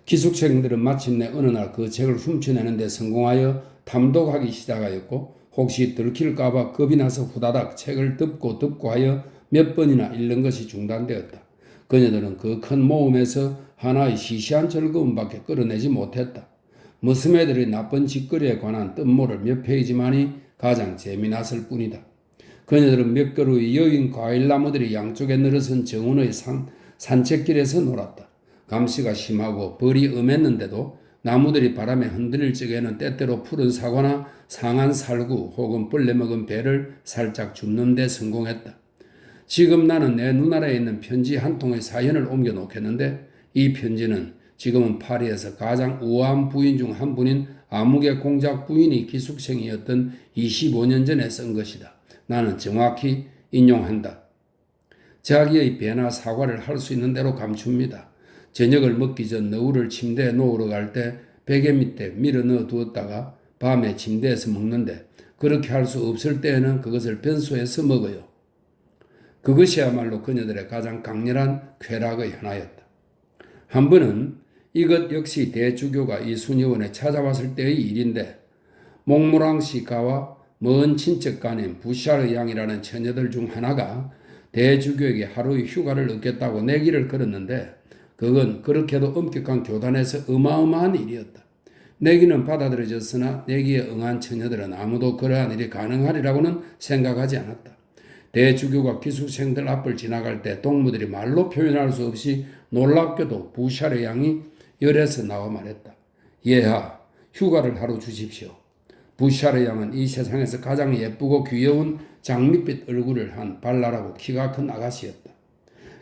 기숙생들은 마침내 어느 날 그 책을 훔쳐내는 데 성공하여 탐독하기 시작하였고 혹시 들킬까봐 겁이 나서 후다닥 책을 덮고 하여 몇 번이나 읽는 것이 중단되었다. 그녀들은 그 큰 모험에서 하나의 시시한 즐거움밖에 끌어내지 못했다. 무스매들의 나쁜 짓거리에 관한 뜬모를 몇 페이지만이 가장 재미났을 뿐이다. 그녀들은 몇 그루의 여인 과일나무들이 양쪽에 늘어선 정원의 산책길에서 놀았다. 감시가 심하고 벌이 엄했는데도 나무들이 바람에 흔들릴 적에는 때때로 푸른 사과나 상한 살구 혹은 벌레 먹은 배를 살짝 줍는 데 성공했다. 지금 나는 내 눈아래에 있는 편지 한 통의 사연을 옮겨 놓겠는데 이 편지는 지금은 파리에서 가장 우아한 부인 중 한 분인 아무개 공작 부인이 기숙생이었던 25년 전에 쓴 것이다. 나는 정확히 인용한다. 자기의 배나 사과를 할 수 있는 대로 감춥니다. 저녁을 먹기 전 너울을 침대에 놓으러 갈 때 베개 밑에 밀어 넣어 두었다가 밤에 침대에서 먹는데 그렇게 할 수 없을 때에는 그것을 변소해서 먹어요. 그것이야말로 그녀들의 가장 강렬한 쾌락의 하나였다. 한 번은 이것 역시 대주교가 이 수녀원에 찾아왔을 때의 일인데 몽모랑시가와 먼 친척 간인 부샤르 양이라는 처녀들 중 하나가 대주교에게 하루의 휴가를 얻겠다고 내기를 걸었는데 그건 그렇게도 엄격한 교단에서 어마어마한 일이었다. 내기는 받아들여졌으나 내기에 응한 처녀들은 아무도 그러한 일이 가능하리라고는 생각하지 않았다. 대주교가 기숙생들 앞을 지나갈 때 동무들이 말로 표현할 수 없이 놀랍게도 부샤르 양이 열에서 나와 말했다. 예하, 휴가를 하루 주십시오. 부샤르 양은 이 세상에서 가장 예쁘고 귀여운 장밋빛 얼굴을 한 발랄하고 키가 큰 아가씨였다.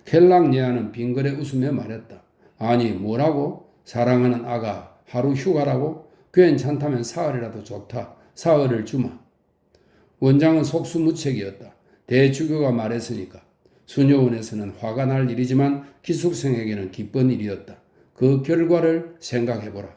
켈랑 예하는 빙그레 웃으며 말했다. 아니 뭐라고? 사랑하는 아가 하루 휴가라고? 괜찮다면 사흘이라도 좋다. 사흘을 주마. 원장은 속수무책이었다. 대주교가 말했으니까. 수녀원에서는 화가 날 일이지만 기숙생에게는 기쁜 일이었다. 그 결과를 생각해보라.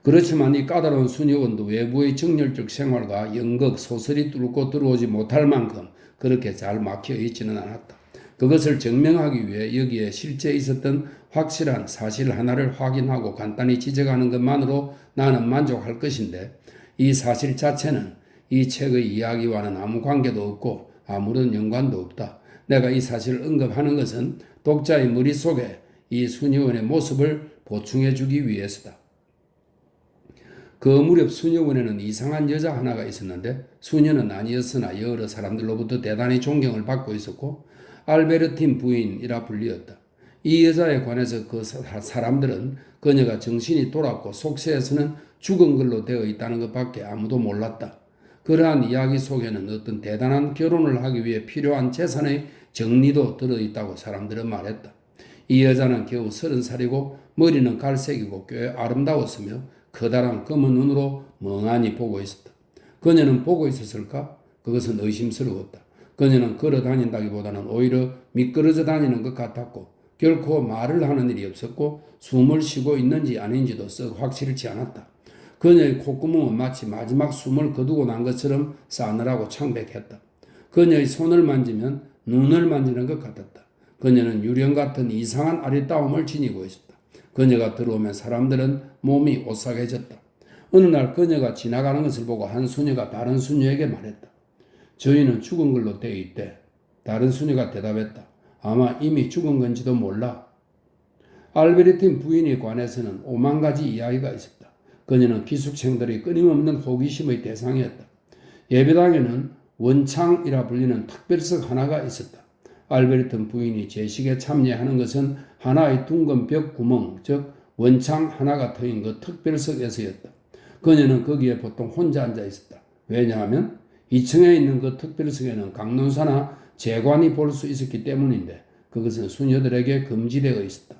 그렇지만 이 까다로운 수녀원도 외부의 정열적 생활과 연극, 소설이 뚫고 들어오지 못할 만큼 그렇게 잘 막혀 있지는 않았다. 그것을 증명하기 위해 여기에 실제 있었던 확실한 사실 하나를 확인하고 간단히 지적하는 것만으로 나는 만족할 것인데 이 사실 자체는 이 책의 이야기와는 아무 관계도 없고 아무런 연관도 없다. 내가 이 사실을 언급하는 것은 독자의 머릿속에 이 수녀원의 모습을 보충해 주기 위해서다. 그 무렵 수녀원에는 이상한 여자 하나가 있었는데 수녀는 아니었으나 여러 사람들로부터 대단히 존경을 받고 있었고 알베르틴 부인이라 불리었다. 이 여자에 관해서 그 사람들은 그녀가 정신이 돌았고 속세에서는 죽은 걸로 되어 있다는 것밖에 아무도 몰랐다. 그러한 이야기 속에는 어떤 대단한 결혼을 하기 위해 필요한 재산의 정리도 들어있다고 사람들은 말했다. 이 여자는 겨우 30살이고 머리는 갈색이고 꽤 아름다웠으며 커다란 검은 눈으로 멍하니 보고 있었다. 그녀는 보고 있었을까? 그것은 의심스러웠다. 그녀는 걸어 다닌다기보다는 오히려 미끄러져 다니는 것 같았고 결코 말을 하는 일이 없었고 숨을 쉬고 있는지 아닌지도 썩 확실치 않았다. 그녀의 콧구멍은 마치 마지막 숨을 거두고 난 것처럼 싸늘하고 창백했다. 그녀의 손을 만지면 눈을 만지는 것 같았다. 그녀는 유령 같은 이상한 아리따움을 지니고 있었다. 그녀가 들어오면 사람들은 몸이 오싹해졌다. 어느 날 그녀가 지나가는 것을 보고 한 수녀가 다른 수녀에게 말했다. 저희는 죽은 걸로 되어 있대. 다른 수녀가 대답했다. 아마 이미 죽은 건지도 몰라. 알베르틴 부인에 관해서는 5만 가지 이야기가 있었다. 그녀는 기숙생들의 끊임없는 호기심의 대상이었다. 예배당에는 원창이라 불리는 특별석 하나가 있었다. 알베르틴 부인이 제식에 참여하는 것은 하나의 둥근 벽 구멍, 즉 원창 하나가 트인 그 특별석에서였다. 그녀는 거기에 보통 혼자 앉아 있었다. 왜냐하면 2층에 있는 그 특별석에는 강론사나 재관이 볼 수 있었기 때문인데 그것은 수녀들에게 금지되어 있었다.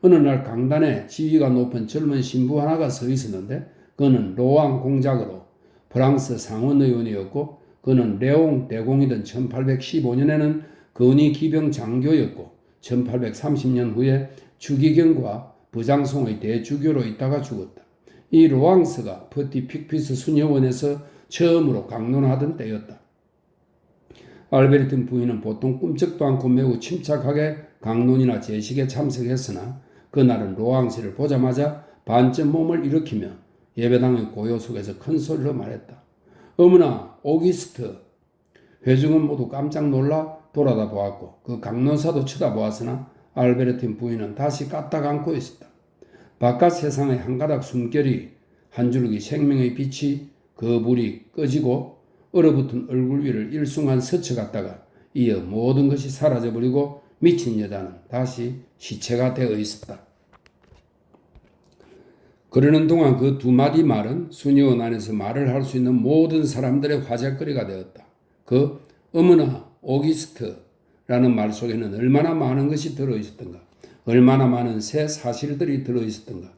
어느 날 강단에 지위가 높은 젊은 신부 하나가 서 있었는데 그는 로앙 공작으로 프랑스 상원의원이었고 그는 레옹 대공이던 1815년에는 건의 기병 장교였고 1830년 후에 추기경과 부장송의 대주교로 있다가 죽었다. 이 로앙스가 퍼티 픽피스 수녀원에서 처음으로 강론하던 때였다. 알베르틴 부인은 보통 꿈쩍도 않고 매우 침착하게 강론이나 제식에 참석했으나 그날은 로앙스를 보자마자 반쯤 몸을 일으키며 예배당의 고요 속에서 큰 소리로 말했다. 어머나 오기스트. 회중은 모두 깜짝 놀라 돌아다 보았고 그 강론사도 쳐다보았으나 알베르틴 부인은 다시 까딱 앉고 있었다. 바깥 세상의 한 가닥 숨결이 한 줄기 생명의 빛이 그 불이 꺼지고 얼어붙은 얼굴 위를 일순간 스쳐갔다가 이어 모든 것이 사라져버리고 미친 여자는 다시 시체가 되어 있었다. 그러는 동안 그 두 마디 말은 수녀원 안에서 말을 할 수 있는 모든 사람들의 화제거리가 되었다. 그 어머나 오기스트라는 말 속에는 얼마나 많은 것이 들어있었던가. 얼마나 많은 새 사실들이 들어있었던가.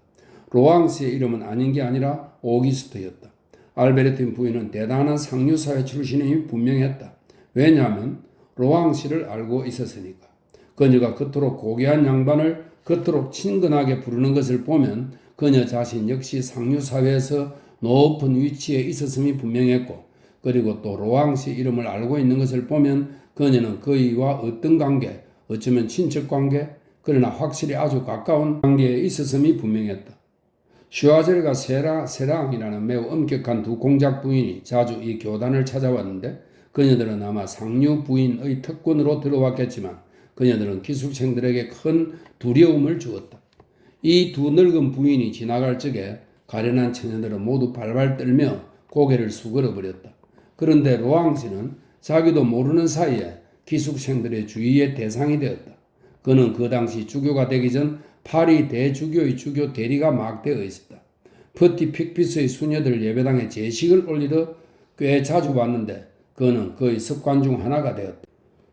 로앙스의 이름은 아닌 게 아니라 오기스트였다. 알베르틴 부인은 대단한 상류사회 출신임이 분명했다. 왜냐하면 로앙스를 알고 있었으니까. 그녀가 그토록 고귀한 양반을 그토록 친근하게 부르는 것을 보면 그녀 자신 역시 상류사회에서 높은 위치에 있었음이 분명했고 그리고 또 로앙스 이름을 알고 있는 것을 보면 그녀는 그이와 어떤 관계, 어쩌면 친척관계, 그러나 확실히 아주 가까운 관계에 있었음이 분명했다. 슈아젤과 세랑이라는 매우 엄격한 두 공작 부인이 자주 이 교단을 찾아왔는데 그녀들은 아마 상류 부인의 특권으로 들어왔겠지만 그녀들은 기숙생들에게 큰 두려움을 주었다. 이 두 늙은 부인이 지나갈 적에 가련한 처녀들은 모두 발발 떨며 고개를 수그러 버렸다. 그런데 로앙시는 자기도 모르는 사이에 기숙생들의 주의의 대상이 되었다. 그는 그 당시 주교가 되기 전 파리 대주교의 주교 대리가 막 되어 있었다. 퍼티 픽피스의 수녀들 예배당에 제식을 올리러 꽤 자주 왔는데 그는 그의 습관 중 하나가 되었다.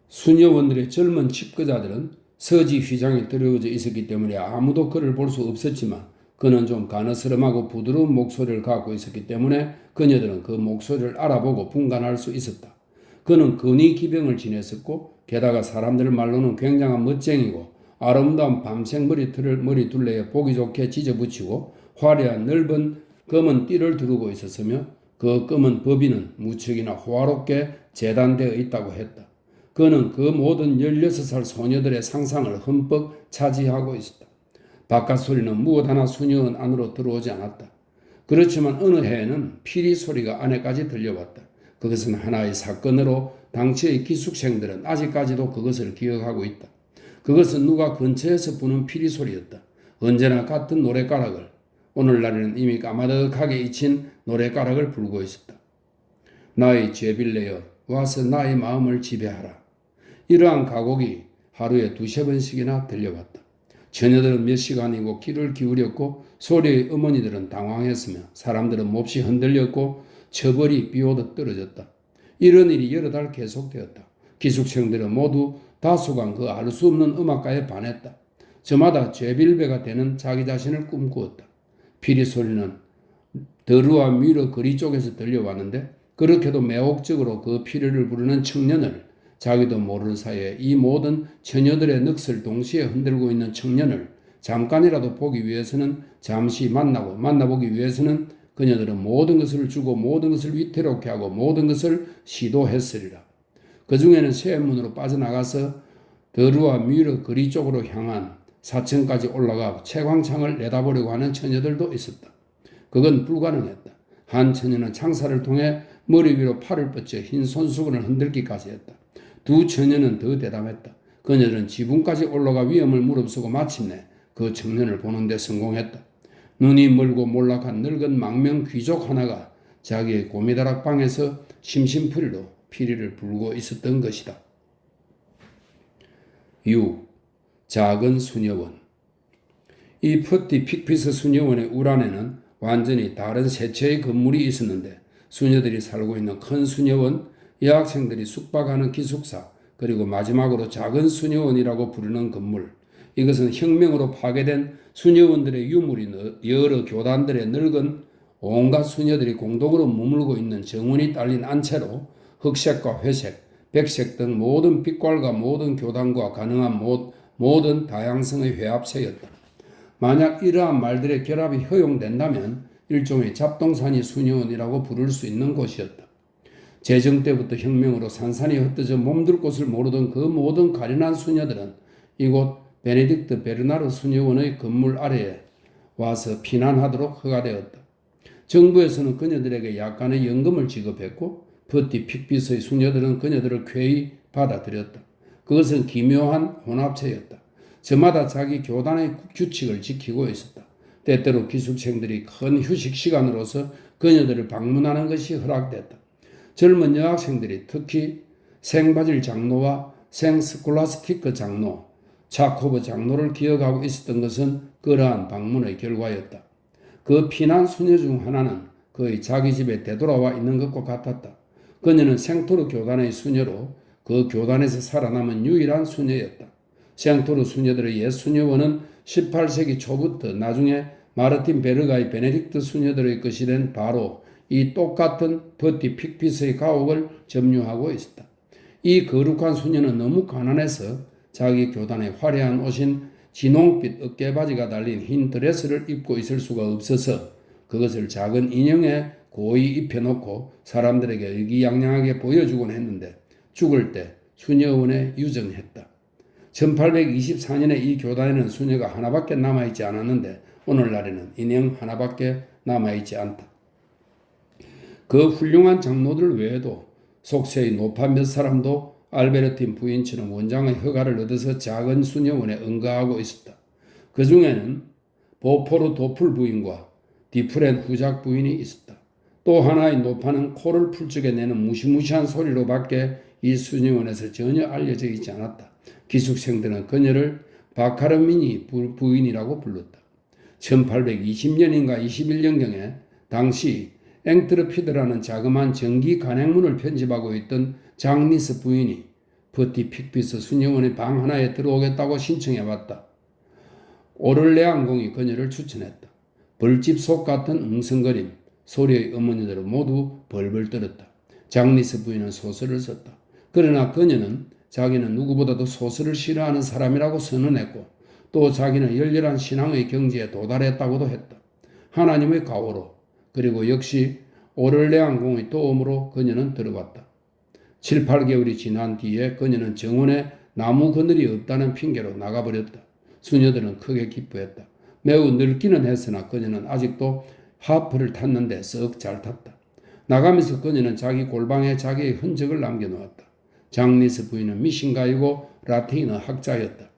수녀원들의 젊은 칩거자들은 서지 휘장에 들어오져 있었기 때문에 아무도 그를 볼 수 없었지만 그는 좀 가느스름하고 부드러운 목소리를 갖고 있었기 때문에 그녀들은 그 목소리를 알아보고 분간할 수 있었다. 그는 근위 기병을 지냈었고 게다가 사람들 말로는 굉장한 멋쟁이고 아름다운 밤색 머리 둘레에 보기 좋게 지져붙이고 화려한 넓은 검은 띠를 두르고 있었으며 그 검은 법인은 무척이나 호화롭게 재단되어 있다고 했다. 그는 그 모든 16살 소녀들의 상상을 흠뻑 차지하고 있었다. 바깥 소리는 무엇 하나 수녀원 안으로 들어오지 않았다. 그렇지만 어느 해에는 피리 소리가 안에까지 들려왔다. 그것은 하나의 사건으로 당시의 기숙생들은 아직까지도 그것을 기억하고 있다. 그것은 누가 근처에서 부는 피리 소리였다. 언제나 같은 노랫가락을, 오늘날에는 이미 까마득하게 잊힌 노랫가락을 불고 있었다. 나의 죄빌레여 와서 나의 마음을 지배하라. 이러한 가곡이 하루에 2~3번씩이나 들려왔다. 처녀들은 몇 시간이고 귀를 기울였고 소리의 어머니들은 당황했으며 사람들은 몹시 흔들렸고 처벌이 비오듯 떨어졌다. 이런 일이 여러 달 계속되었다. 기숙생들은 모두 다수가 그 알 수 없는 음악가에 반했다. 저마다 죄빌베가 되는 자기 자신을 꿈꾸었다. 피리 소리는 더루와 뮤르 거리 쪽에서 들려왔는데 그렇게도 매혹적으로 그 피리를 부르는 청년을 자기도 모르는 사이에 이 모든 처녀들의 넋을 동시에 흔들고 있는 청년을 잠깐이라도 보기 위해서는 잠시 만나보기 위해서는 그녀들은 모든 것을 주고 모든 것을 위태롭게 하고 모든 것을 시도했으리라. 그 중에는 세문으로 빠져나가서 더루와 뮤르 거리 쪽으로 향한 4층까지 올라가 채광창을 내다보려고 하는 처녀들도 있었다. 그건 불가능했다. 한 처녀는 창살을 통해 머리 위로 팔을 뻗쳐 흰 손수건을 흔들기까지 했다. 두 처녀는 더 대담했다. 그녀들은 지붕까지 올라가 위험을 무릅쓰고 마침내 그 청년을 보는 데 성공했다. 눈이 멀고 몰락한 늙은 망명 귀족 하나가 자기의 고미다락 방에서 심심풀이로 피리를 불고 있었던 것이다. 6. 작은 수녀원. 이 퍼티 픽피스 수녀원의 울 안에는 완전히 다른 세 채의 건물이 있었는데 수녀들이 살고 있는 큰 수녀원, 여학생들이 숙박하는 기숙사, 그리고 마지막으로 작은 수녀원이라고 부르는 건물. 이것은 혁명으로 파괴된 수녀원들의 유물이 여러 교단들의 늙은 온갖 수녀들이 공동으로 머물고 있는 정원이 딸린 안채로 흑색과 회색, 백색 등 모든 빛깔과 모든 교단과 가능한 모든 다양성의 회합체였다. 만약 이러한 말들의 결합이 허용된다면 일종의 잡동사니 수녀원이라고 부를 수 있는 곳이었다. 제정 때부터 혁명으로 산산이 흩어져 몸둘 곳을 모르던 그 모든 가련한 수녀들은 이곳 베네딕트 베르나르 수녀원의 건물 아래에 와서 피난하도록 허가되었다. 정부에서는 그녀들에게 약간의 연금을 지급했고 퍼티 픽피스의 수녀들은 그녀들을 쾌히 받아들였다. 그것은 기묘한 혼합체였다. 저마다 자기 교단의 규칙을 지키고 있었다. 때때로 기숙생들이 큰 휴식 시간으로서 그녀들을 방문하는 것이 허락됐다. 젊은 여학생들이 특히 생바질 장로와 생스콜라스티크 장로, 차코브 장로를 기억하고 있었던 것은 그러한 방문의 결과였다. 그 피난 수녀 중 하나는 거의 자기 집에 되돌아와 있는 것과 같았다. 그녀는 생토르 교단의 수녀로 그 교단에서 살아남은 유일한 수녀였다. 생토르 수녀들의 옛 수녀원은 18세기 초부터 나중에 마르틴 베르가의 베네딕트 수녀들의 것이 된 바로 이 똑같은 퍼티 픽피스의 가옥을 점유하고 있었다. 이 거룩한 수녀는 너무 가난해서 자기 교단의 화려한 옷인 진홍빛 어깨바지가 달린 흰 드레스를 입고 있을 수가 없어서 그것을 작은 인형에 고이 입혀놓고 사람들에게 의기양양하게 보여주곤 했는데 죽을 때 수녀원에 유정했다. 1824년에 이 교단에는 수녀가 하나밖에 남아있지 않았는데 오늘날에는 인형 하나밖에 남아있지 않다. 그 훌륭한 장로들 외에도 속세의 노파 몇 사람도 알베르틴 부인처럼 원장의 허가를 얻어서 작은 수녀원에 응가하고 있었다. 그 중에는 보포르 도플 부인과 디프렌 후작 부인이 있었다. 또 하나의 노파는 코를 풀쩍여 내는 무시무시한 소리로밖에 이 수녀원에서 전혀 알려져 있지 않았다. 기숙생들은 그녀를 바카르미니 부인이라고 불렀다. 1820년인가 21년경에 당시 앵트르피드라는 자그마한 전기 간행문을 편집하고 있던 장니스 부인이 퍼티 픽피스 수녀원의 방 하나에 들어오겠다고 신청해왔다. 오를레안 공이 그녀를 추천했다. 벌집 속 같은 웅성거림, 소리의 어머니들은 모두 벌벌 떨었다. 장니스 부인은 소설을 썼다. 그러나 그녀는 자기는 누구보다도 소설을 싫어하는 사람이라고 선언했고 또 자기는 열렬한 신앙의 경지에 도달했다고도 했다. 하나님의 가호로 그리고 역시 오를레안 공의 도움으로 그녀는 들어갔다. 7, 8개월이 지난 뒤에 그녀는 정원에 나무 그늘이 없다는 핑계로 나가버렸다. 수녀들은 크게 기뻐했다. 매우 늙기는 했으나 그녀는 아직도 하프를 탔는데 썩 잘 탔다. 나가면서 그녀는 자기 골방에 자기의 흔적을 남겨놓았다. 장니스 부인은 미신가이고 라틴어 학자였다.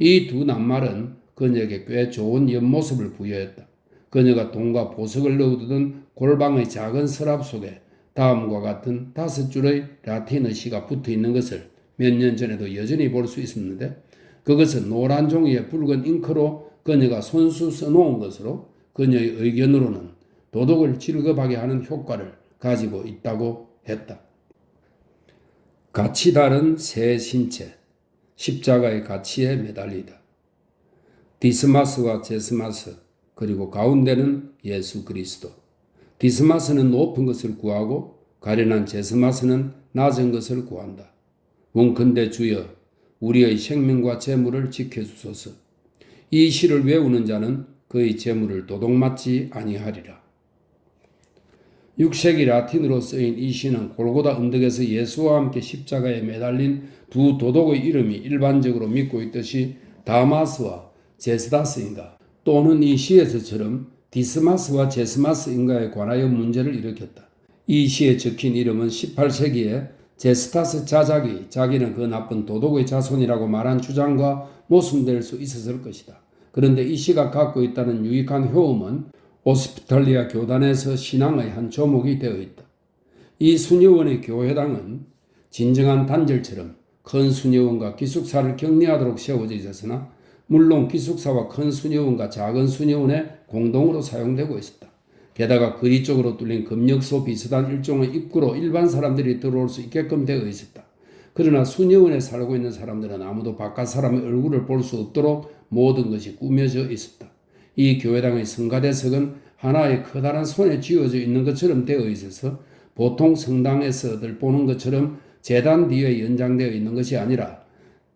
이 두 낱말은 그녀에게 꽤 좋은 옆모습을 부여했다. 그녀가 돈과 보석을 넣어두던 골방의 작은 서랍 속에 다음과 같은 5줄의 라틴어 시가 붙어 있는 것을 몇 년 전에도 여전히 볼 수 있었는데 그것은 노란 종이에 붉은 잉크로 그녀가 손수 써놓은 것으로 그녀의 의견으로는 도덕을 즐겁하게 하는 효과를 가지고 있다고 했다. 가치 다른 새 신체, 십자가의 가치에 매달리다. 디스마스와 제스마스, 그리고 가운데는 예수 그리스도. 디스마스는 높은 것을 구하고 가련한 제스마스는 낮은 것을 구한다. 원컨대 주여 우리의 생명과 재물을 지켜주소서. 이 시를 외우는 자는 그의 재물을 도둑맞지 아니하리라. 6세기 라틴어로 쓰인 이 시는 골고다 언덕에서 예수와 함께 십자가에 매달린 두 도둑의 이름이 일반적으로 믿고 있듯이 다마스와 제스다스인가 또는 이 시에서처럼 디스마스와 제스마스인가에 관하여 문제를 일으켰다. 이 시에 적힌 이름은 18세기에 제스타스 자작이 자기는 그 나쁜 도둑의 자손이라고 말한 주장과 모순될 수 있었을 것이다. 그런데 이 시가 갖고 있다는 유익한 효험은 오스피탈리아 교단에서 신앙의 한 조목이 되어 있다. 이 수녀원의 교회당은 진정한 단절처럼 큰 수녀원과 기숙사를 격리하도록 세워져 있었으나 물론 기숙사와 큰 수녀원과 작은 수녀원에 공동으로 사용되고 있었다. 게다가 거리 쪽으로 뚫린 검역소 비슷한 일종의 입구로 일반 사람들이 들어올 수 있게끔 되어 있었다. 그러나 수녀원에 살고 있는 사람들은 아무도 바깥 사람의 얼굴을 볼 수 없도록 모든 것이 꾸며져 있었다. 이 교회당의 성가대석은 하나의 커다란 손에 쥐어져 있는 것처럼 되어 있어서 보통 성당에서들 보는 것처럼 제단 뒤에 연장되어 있는 것이 아니라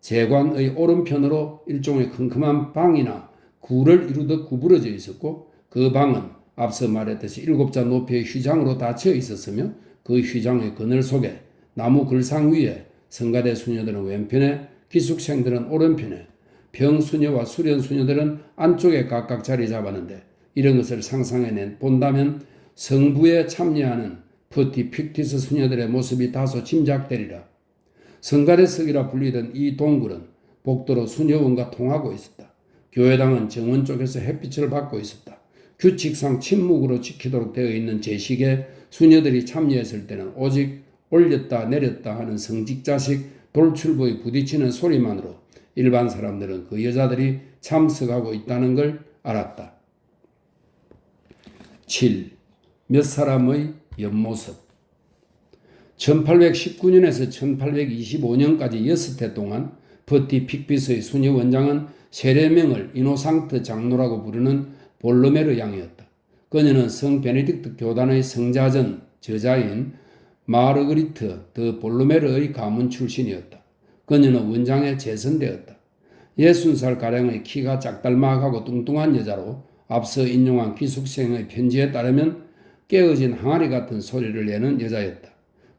제관의 오른편으로 일종의 컴컴한 방이나 구를 이루듯 구부러져 있었고, 그 방은 앞서 말했듯이 7자 높이의 휘장으로 닫혀 있었으며, 그 휘장의 그늘 속에 나무 글상 위에 성가대 수녀들은 왼편에, 기숙생들은 오른편에, 병수녀와 수련수녀들은 안쪽에 각각 자리 잡았는데, 이런 것을 상상해 본다면 성부에 참여하는 퍼티 픽티스 수녀들의 모습이 다소 짐작되리라. 성가대석이라 불리던 이 동굴은 복도로 수녀원과 통하고 있었다. 교회당은 정원 쪽에서 햇빛을 받고 있었다. 규칙상 침묵으로 지키도록 되어 있는 제식에 수녀들이 참여했을 때는 오직 올렸다 내렸다 하는 성직자식 돌출부에 부딪히는 소리만으로 일반 사람들은 그 여자들이 참석하고 있다는 걸 알았다. 7. 몇 사람의 옆모습. 1819년에서 1825년까지 6해 동안 퍼티 픽피스의 수녀 원장은 세례명을 이노상트 장로라고 부르는 볼로메르 양이었다. 그녀는 성 베네딕트 교단의 성자전 저자인 마르그리트 드 볼로메르의 가문 출신이었다. 그녀는 원장에 재선되었다. 60살가량의 키가 짝달막하고 뚱뚱한 여자로 앞서 인용한 기숙생의 편지에 따르면 깨어진 항아리 같은 소리를 내는 여자였다.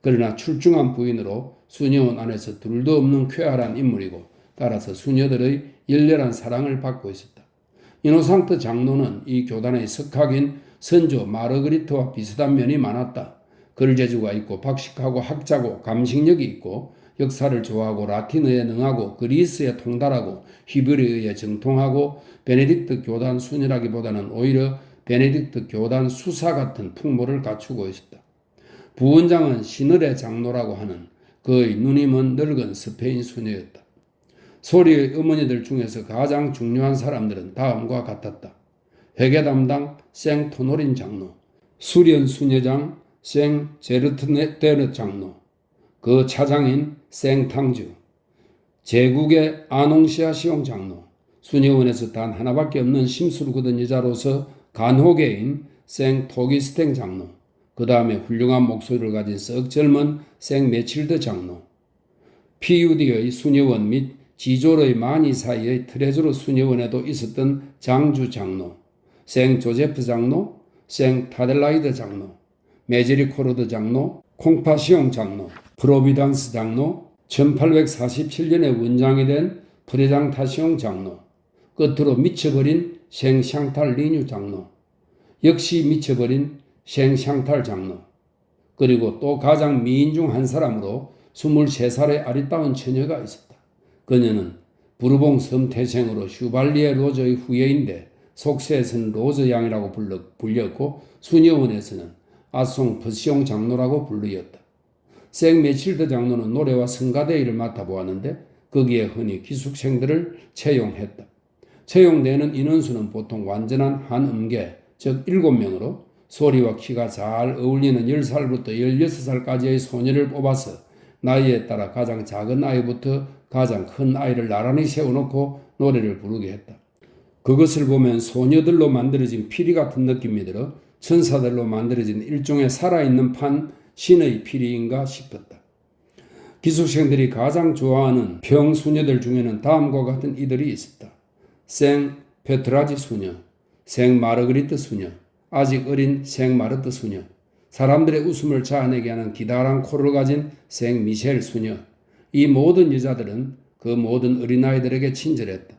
그러나 출중한 부인으로 수녀원 안에서 둘도 없는 쾌활한 인물이고, 따라서 수녀들의 열렬한 사랑을 받고 있었다. 이노상트 장로는 이 교단의 석학인 선조 마르그리트와 비슷한 면이 많았다. 글재주가 있고 박식하고 학자고 감식력이 있고 역사를 좋아하고 라틴어에 능하고 그리스에 통달하고 히브리어에 정통하고 베네딕트 교단 수녀라기보다는 오히려 베네딕트 교단 수사 같은 풍모를 갖추고 있었다. 부원장은 시너레 장로라고 하는 그의 누님은 늙은 스페인 수녀였다. 소리의 어머니들 중에서 가장 중요한 사람들은 다음과 같았다. 회계 담당 생토노린 장로, 수련 수녀장 생제르트네테르 장로, 그 차장인 생탕주, 제국의 아농시아 시용 장로, 수녀원에서 단 하나밖에 없는 심술을 거둔 여자로서 간호계인 생토기스탱 장로, 그 다음에 훌륭한 목소리를 가진 썩 젊은 생메칠드 장로, PUD의 수녀원 및 지졸의 마니 사이의 트레저로 수녀원에도 있었던 장주 장로, 생조제프 장로, 생타델라이드 장로, 메제리코르드 장로, 콩파시옹 장로, 프로비단스 장로, 1847년에 원장이 된 프레장타시옹 장로, 끝으로 미쳐버린 생샹탈 리뉴 장로, 역시 미쳐버린 생샹탈 장로, 그리고 또 가장 미인 중 한 사람으로 23살의 아리따운 처녀가 있었다. 그녀는 부르봉 섬 태생으로 슈발리에 로저의 후예인데 속세에서는 로저 양이라고 불렸고 수녀원에서는 아송 퍼시옹 장로라고 불리었다. 생메칠드 장로는 노래와 성가대 일을 맡아보았는데 거기에 흔히 기숙생들을 채용했다. 채용되는 인원수는 보통 완전한 한 음계, 즉 7명으로 소리와 키가 잘 어울리는 10살부터 16살까지의 소녀를 뽑아서 나이에 따라 가장 작은 아이부터 가장 큰 아이를 나란히 세워놓고 노래를 부르게 했다. 그것을 보면 소녀들로 만들어진 피리 같은 느낌이 들어 천사들로 만들어진 일종의 살아있는 판 신의 피리인가 싶었다. 기숙생들이 가장 좋아하는 평수녀들 중에는 다음과 같은 이들이 있었다. 생 페트라지 수녀, 생 마르그리트 수녀, 아직 어린 생 마르트 수녀, 사람들의 웃음을 자아내게 하는 기다란 코를 가진 생 미셸 수녀. 이 모든 여자들은 그 모든 어린아이들에게 친절했다.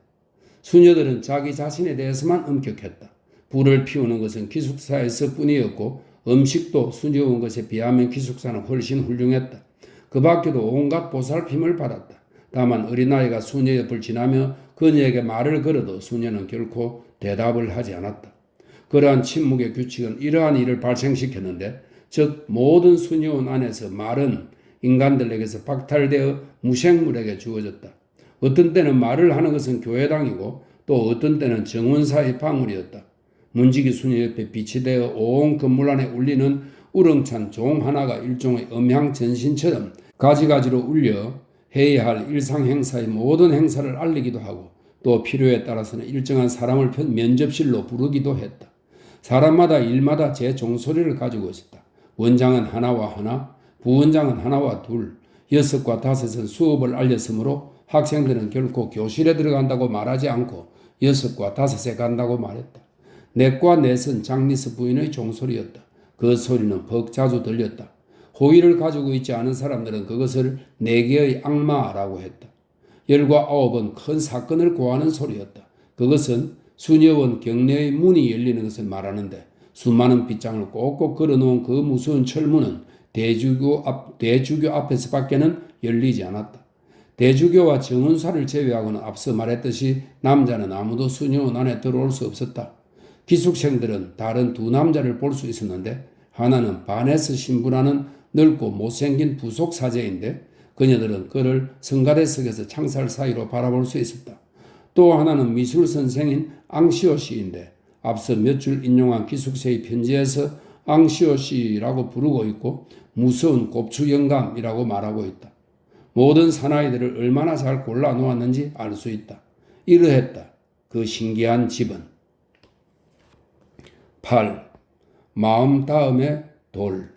수녀들은 자기 자신에 대해서만 엄격했다. 불을 피우는 것은 기숙사에서 뿐이었고 음식도 수녀원 것에 비하면 기숙사는 훨씬 훌륭했다. 그 밖에도 온갖 보살핌을 받았다. 다만 어린아이가 수녀 옆을 지나며 그녀에게 말을 걸어도 수녀는 결코 대답을 하지 않았다. 그러한 침묵의 규칙은 이러한 일을 발생시켰는데, 즉 모든 수녀원 안에서 말은 인간들에게서 박탈되어 무생물에게 주어졌다. 어떤 때는 말을 하는 것은 교회당이고 또 어떤 때는 정원사의 방울이었다. 문지기 수녀 옆에 빛이 되어 온 건물 안에 울리는 우렁찬 종 하나가 일종의 음향전신처럼 가지가지로 울려 해야 할 일상 행사의 모든 행사를 알리기도 하고 또 필요에 따라서는 일정한 사람을 면접실로 부르기도 했다. 사람마다 일마다 제 종소리를 가지고 있었다. 원장은 하나와 하나, 부원장은 하나와 둘, 6과 5은 수업을 알렸으므로 학생들은 결코 교실에 들어간다고 말하지 않고 6과 5에 간다고 말했다. 넷과 넷은 장리스 부인의 종소리였다. 그 소리는 퍽 자주 들렸다. 호의를 가지고 있지 않은 사람들은 그것을 4개의 악마라고 했다. 19은 큰 사건을 고하는 소리였다. 그것은 수녀원 경내의 문이 열리는 것을 말하는데 수많은 빗장을 꼭꼭 걸어놓은 그 무서운 철문은 대주교 앞에서 밖에는 열리지 않았다. 대주교와 정은사를 제외하고는 앞서 말했듯이 남자는 아무도 수녀원 안에 들어올 수 없었다. 기숙생들은 다른 2 남자를 볼 수 있었는데 하나는 바네스 신부라는 늙고 못생긴 부속 사제인데 그녀들은 그를 성가대석에서 창살 사이로 바라볼 수 있었다. 또 하나는 미술 선생인 앙시오 씨인데 앞서 몇 줄 인용한 기숙생의 편지에서 앙시오 씨라고 부르고 있고 무서운 곱추 영감이라고 말하고 있다. 모든 사나이들을 얼마나 잘 골라 놓았는지 알 수 있다. 이러했다. 그 신기한 집은. 8. 마음 다음에 돌.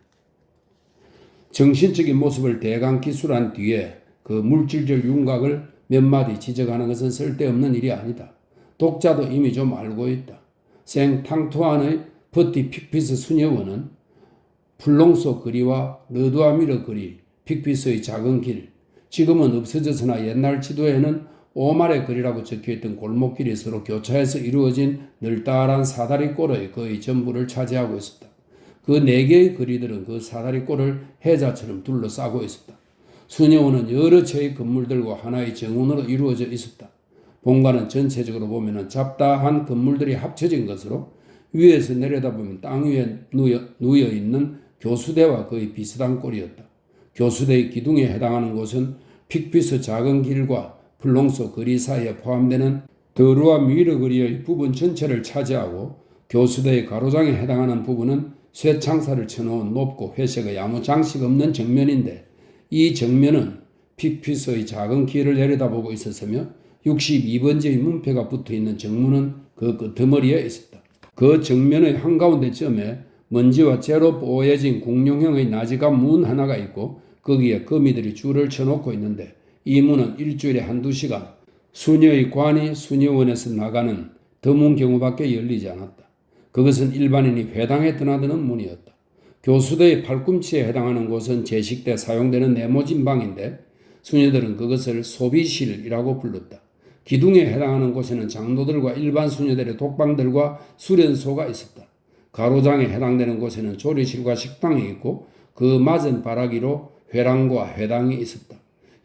정신적인 모습을 대강 기술한 뒤에 그 물질적 윤곽을 몇 마디 지적하는 것은 쓸데없는 일이 아니다. 독자도 이미 좀 알고 있다. 생 탕투안의 버티 픽피스 수녀원은 플롱소 거리와 르두아미르 거리, 픽피스의 작은 길, 지금은 없어져서나 옛날 지도에는 오마레 거리라고 적혀있던 골목길이 서로 교차해서 이루어진 늘따란 사다리꼴의 거의 전부를 차지하고 있었다. 그 4개의 거리들은 그 사다리꼴을 해자처럼 둘러싸고 있었다. 수녀원은 여러 채의 건물들과 하나의 정원으로 이루어져 있었다. 본관은 전체적으로 보면 잡다한 건물들이 합쳐진 것으로 위에서 내려다보면 땅 위에 누워있는 교수대와 거의 비슷한 꼴이었다. 교수대의 기둥에 해당하는 곳은 픽피스 작은 길과 플롱소 거리 사이에 포함되는 드루아 미르 거리의 부분 전체를 차지하고 교수대의 가로장에 해당하는 부분은 쇠창살을 쳐놓은 높고 회색의 아무 장식 없는 정면인데 이 정면은 픽피스의 작은 길을 내려다보고 있었으며 62번지의 문패가 붙어있는 정문은 그 끄트머리에 있었다. 그 정면의 한가운데쯤에 먼지와 재로 뽀얘진 공룡형의 나지가 문 하나가 있고 거기에 거미들이 줄을 쳐놓고 있는데 이 문은 일주일에 1~2시간 수녀의 관이 수녀원에서 나가는 드문 경우밖에 열리지 않았다. 그것은 일반인이 회당에 드나드는 문이었다. 교수대의 팔꿈치에 해당하는 곳은 제식 때 사용되는 네모진 방인데 수녀들은 그것을 소비실이라고 불렀다. 기둥에 해당하는 곳에는 장로들과 일반 수녀들의 독방들과 수련소가 있었다. 가로장에 해당되는 곳에는 조리실과 식당이 있고 그 맞은 바라기로 회랑과 회당이 있었다.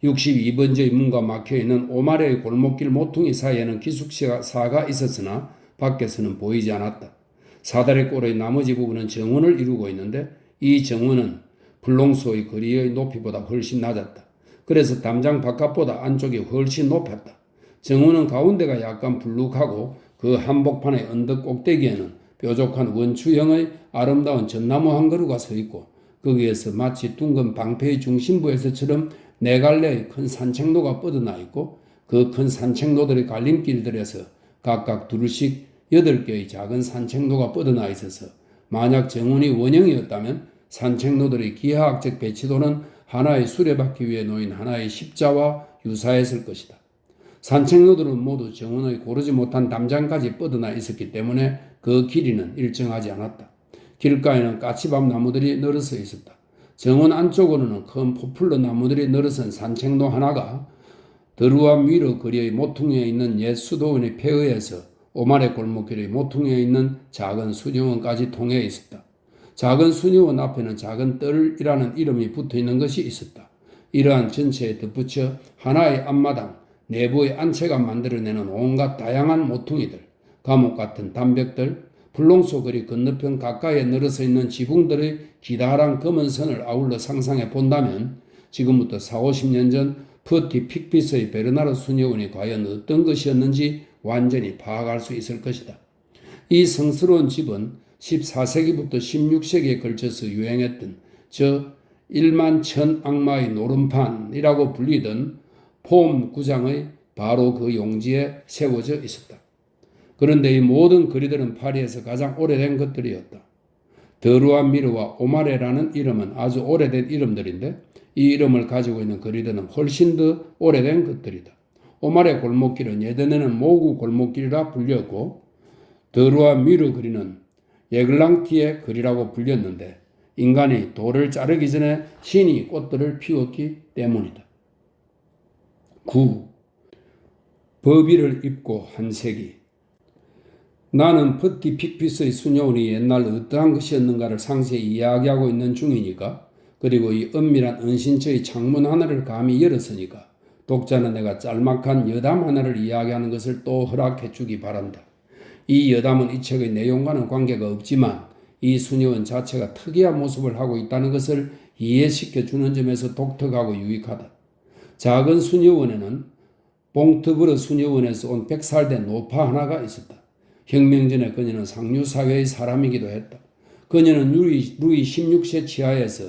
62번지의 문과 막혀있는 오마레의 골목길 모퉁이 사이에는 기숙사가 있었으나 밖에서는 보이지 않았다. 사다리꼴의 나머지 부분은 정원을 이루고 있는데 이 정원은 블롱소의 거리의 높이보다 훨씬 낮았다. 그래서 담장 바깥보다 안쪽이 훨씬 높았다. 정원은 가운데가 약간 불룩하고 그 한복판의 언덕 꼭대기에는 뾰족한 원추형의 아름다운 전나무 한 그루가 서 있고 거기에서 마치 둥근 방패의 중심부에서처럼 4갈래의 큰 산책로가 뻗어나 있고 그 큰 산책로들의 갈림길들에서 각각 둘씩 8개의 작은 산책로가 뻗어나 있어서 만약 정원이 원형이었다면 산책로들의 기하학적 배치도는 하나의 수레바퀴 위에 놓인 하나의 십자와 유사했을 것이다. 산책로들은 모두 정원의 고르지 못한 담장까지 뻗어나 있었기 때문에 그 길이는 일정하지 않았다. 길가에는 까치밥 나무들이 늘어서 있었다. 정원 안쪽으로는 큰 포플러 나무들이 늘어선 산책로 하나가 드루아 미르 거리의 모퉁이에 있는 옛 수도원의 폐허에서 오마레 골목길의 모퉁이에 있는 작은 수녀원까지 통해 있었다. 작은 수녀원 앞에는 작은 뜰이라는 이름이 붙어있는 것이 있었다. 이러한 전체에 덧붙여 하나의 앞마당, 내부의 안채가 만들어내는 온갖 다양한 모퉁이들, 감옥 같은 담벽들, 불롱소 거리 건너편 가까이에 늘어서 있는 지붕들의 기다란 검은 선을 아울러 상상해 본다면 지금부터 40~50년 전 퍼티 픽피스의 베르나르 수녀원이 과연 어떤 것이었는지 완전히 파악할 수 있을 것이다. 이 성스러운 집은 14세기부터 16세기에 걸쳐서 유행했던 저 1만 천 악마의 노름판이라고 불리던 폼 구장의 바로 그 용지에 세워져 있었다. 그런데 이 모든 거리들은 파리에서 가장 오래된 것들이었다. 드루아 미르와 오마레라는 이름은 아주 오래된 이름들인데 이 이름을 가지고 있는 거리들은 훨씬 더 오래된 것들이다. 오마레 골목길은 예전에는 모구 골목길이라 불렸고 드루아 미르 거리는 예글랑티의 거리라고 불렸는데 인간이 돌을 자르기 전에 신이 꽃들을 피웠기 때문이다. 9. 버비를 입고 한 세기. 나는 퍼티 픽피스의 수녀원이 옛날 어떠한 것이었는가를 상세히 이야기하고 있는 중이니까, 그리고 이 은밀한 은신처의 창문 하나를 감히 열었으니까 독자는 내가 짤막한 여담 하나를 이야기하는 것을 또 허락해 주기 바란다. 이 여담은 이 책의 내용과는 관계가 없지만 이 수녀원 자체가 특이한 모습을 하고 있다는 것을 이해시켜 주는 점에서 독특하고 유익하다. 작은 수녀원에는 봉트브르 수녀원에서 온 100살 된 노파 하나가 있었다. 혁명 전에 그녀는 상류사회의 사람이기도 했다. 그녀는 루이 16세 치하에서